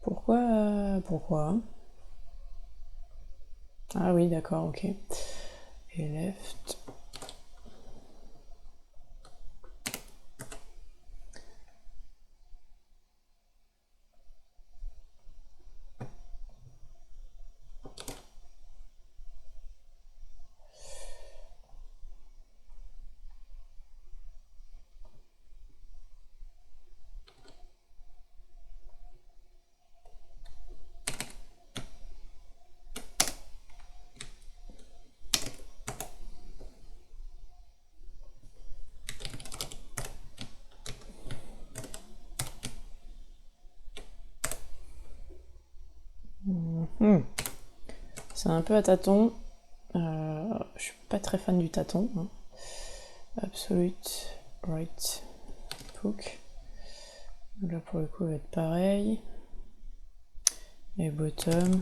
Pourquoi? Ah oui, d'accord, ok. Et left. c'est un peu à tâtons. Je suis pas très fan du tâton. Hein. Absolute right hook. Là pour le coup il va être pareil. Et bottom.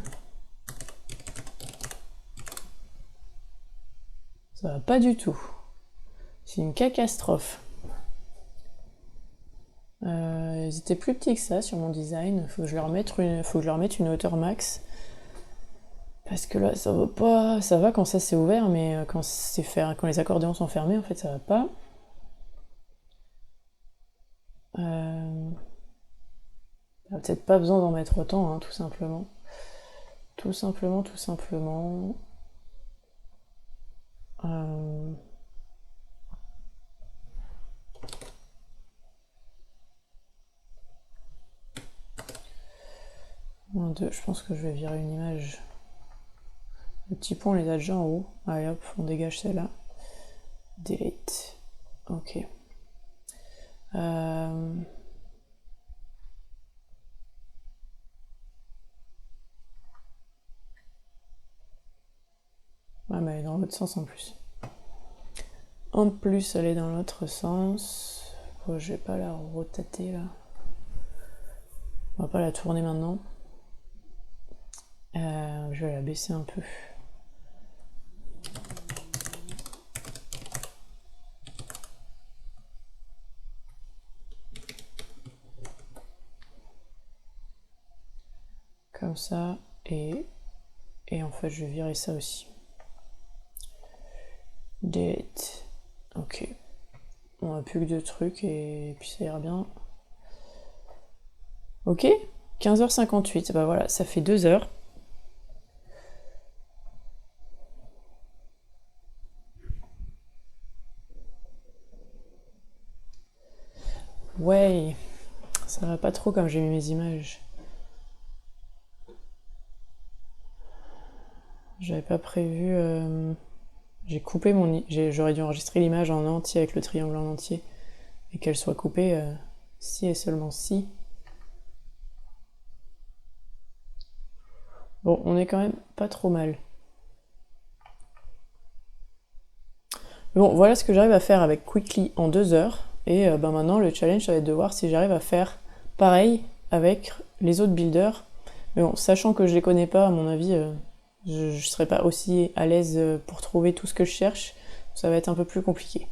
Ça va pas du tout. C'est une catastrophe. Ils étaient plus petits que ça sur mon design. Faut que je leur mette une hauteur max. Parce que là, ça va pas. Ça va quand ça c'est ouvert, mais quand les accordéons sont fermés, en fait, ça va pas. Peut-être pas besoin d'en mettre autant, hein, tout simplement. Tout simplement. 1, 2, je pense que je vais virer une image. Le petit pont, on les a déjà en haut. Allez hop, on dégage celle-là. Delete. Ok. Ouais, mais elle est dans l'autre sens en plus. En plus, elle est dans l'autre sens. Oh, je vais pas la rotater là. On va pas la tourner maintenant. Je vais la baisser un peu. Comme ça, et en fait je vais virer ça aussi. Delete. Ok. On a plus que 2 trucs et puis ça ira bien. Ok, 15h58, bah voilà, ça fait 2 heures. Ouais, ça va pas trop comme j'ai mis mes images. J'avais pas prévu... J'ai coupé j'aurais dû enregistrer l'image en entier avec le triangle en entier. Et qu'elle soit coupée si et seulement si. Bon, on est quand même pas trop mal. Bon, voilà ce que j'arrive à faire avec Quickly en 2 heures. Et maintenant, le challenge, ça va être de voir si j'arrive à faire pareil avec les autres builders. Mais bon, sachant que je les connais pas, à mon avis, je serai pas aussi à l'aise pour trouver tout ce que je cherche. Ça va être un peu plus compliqué.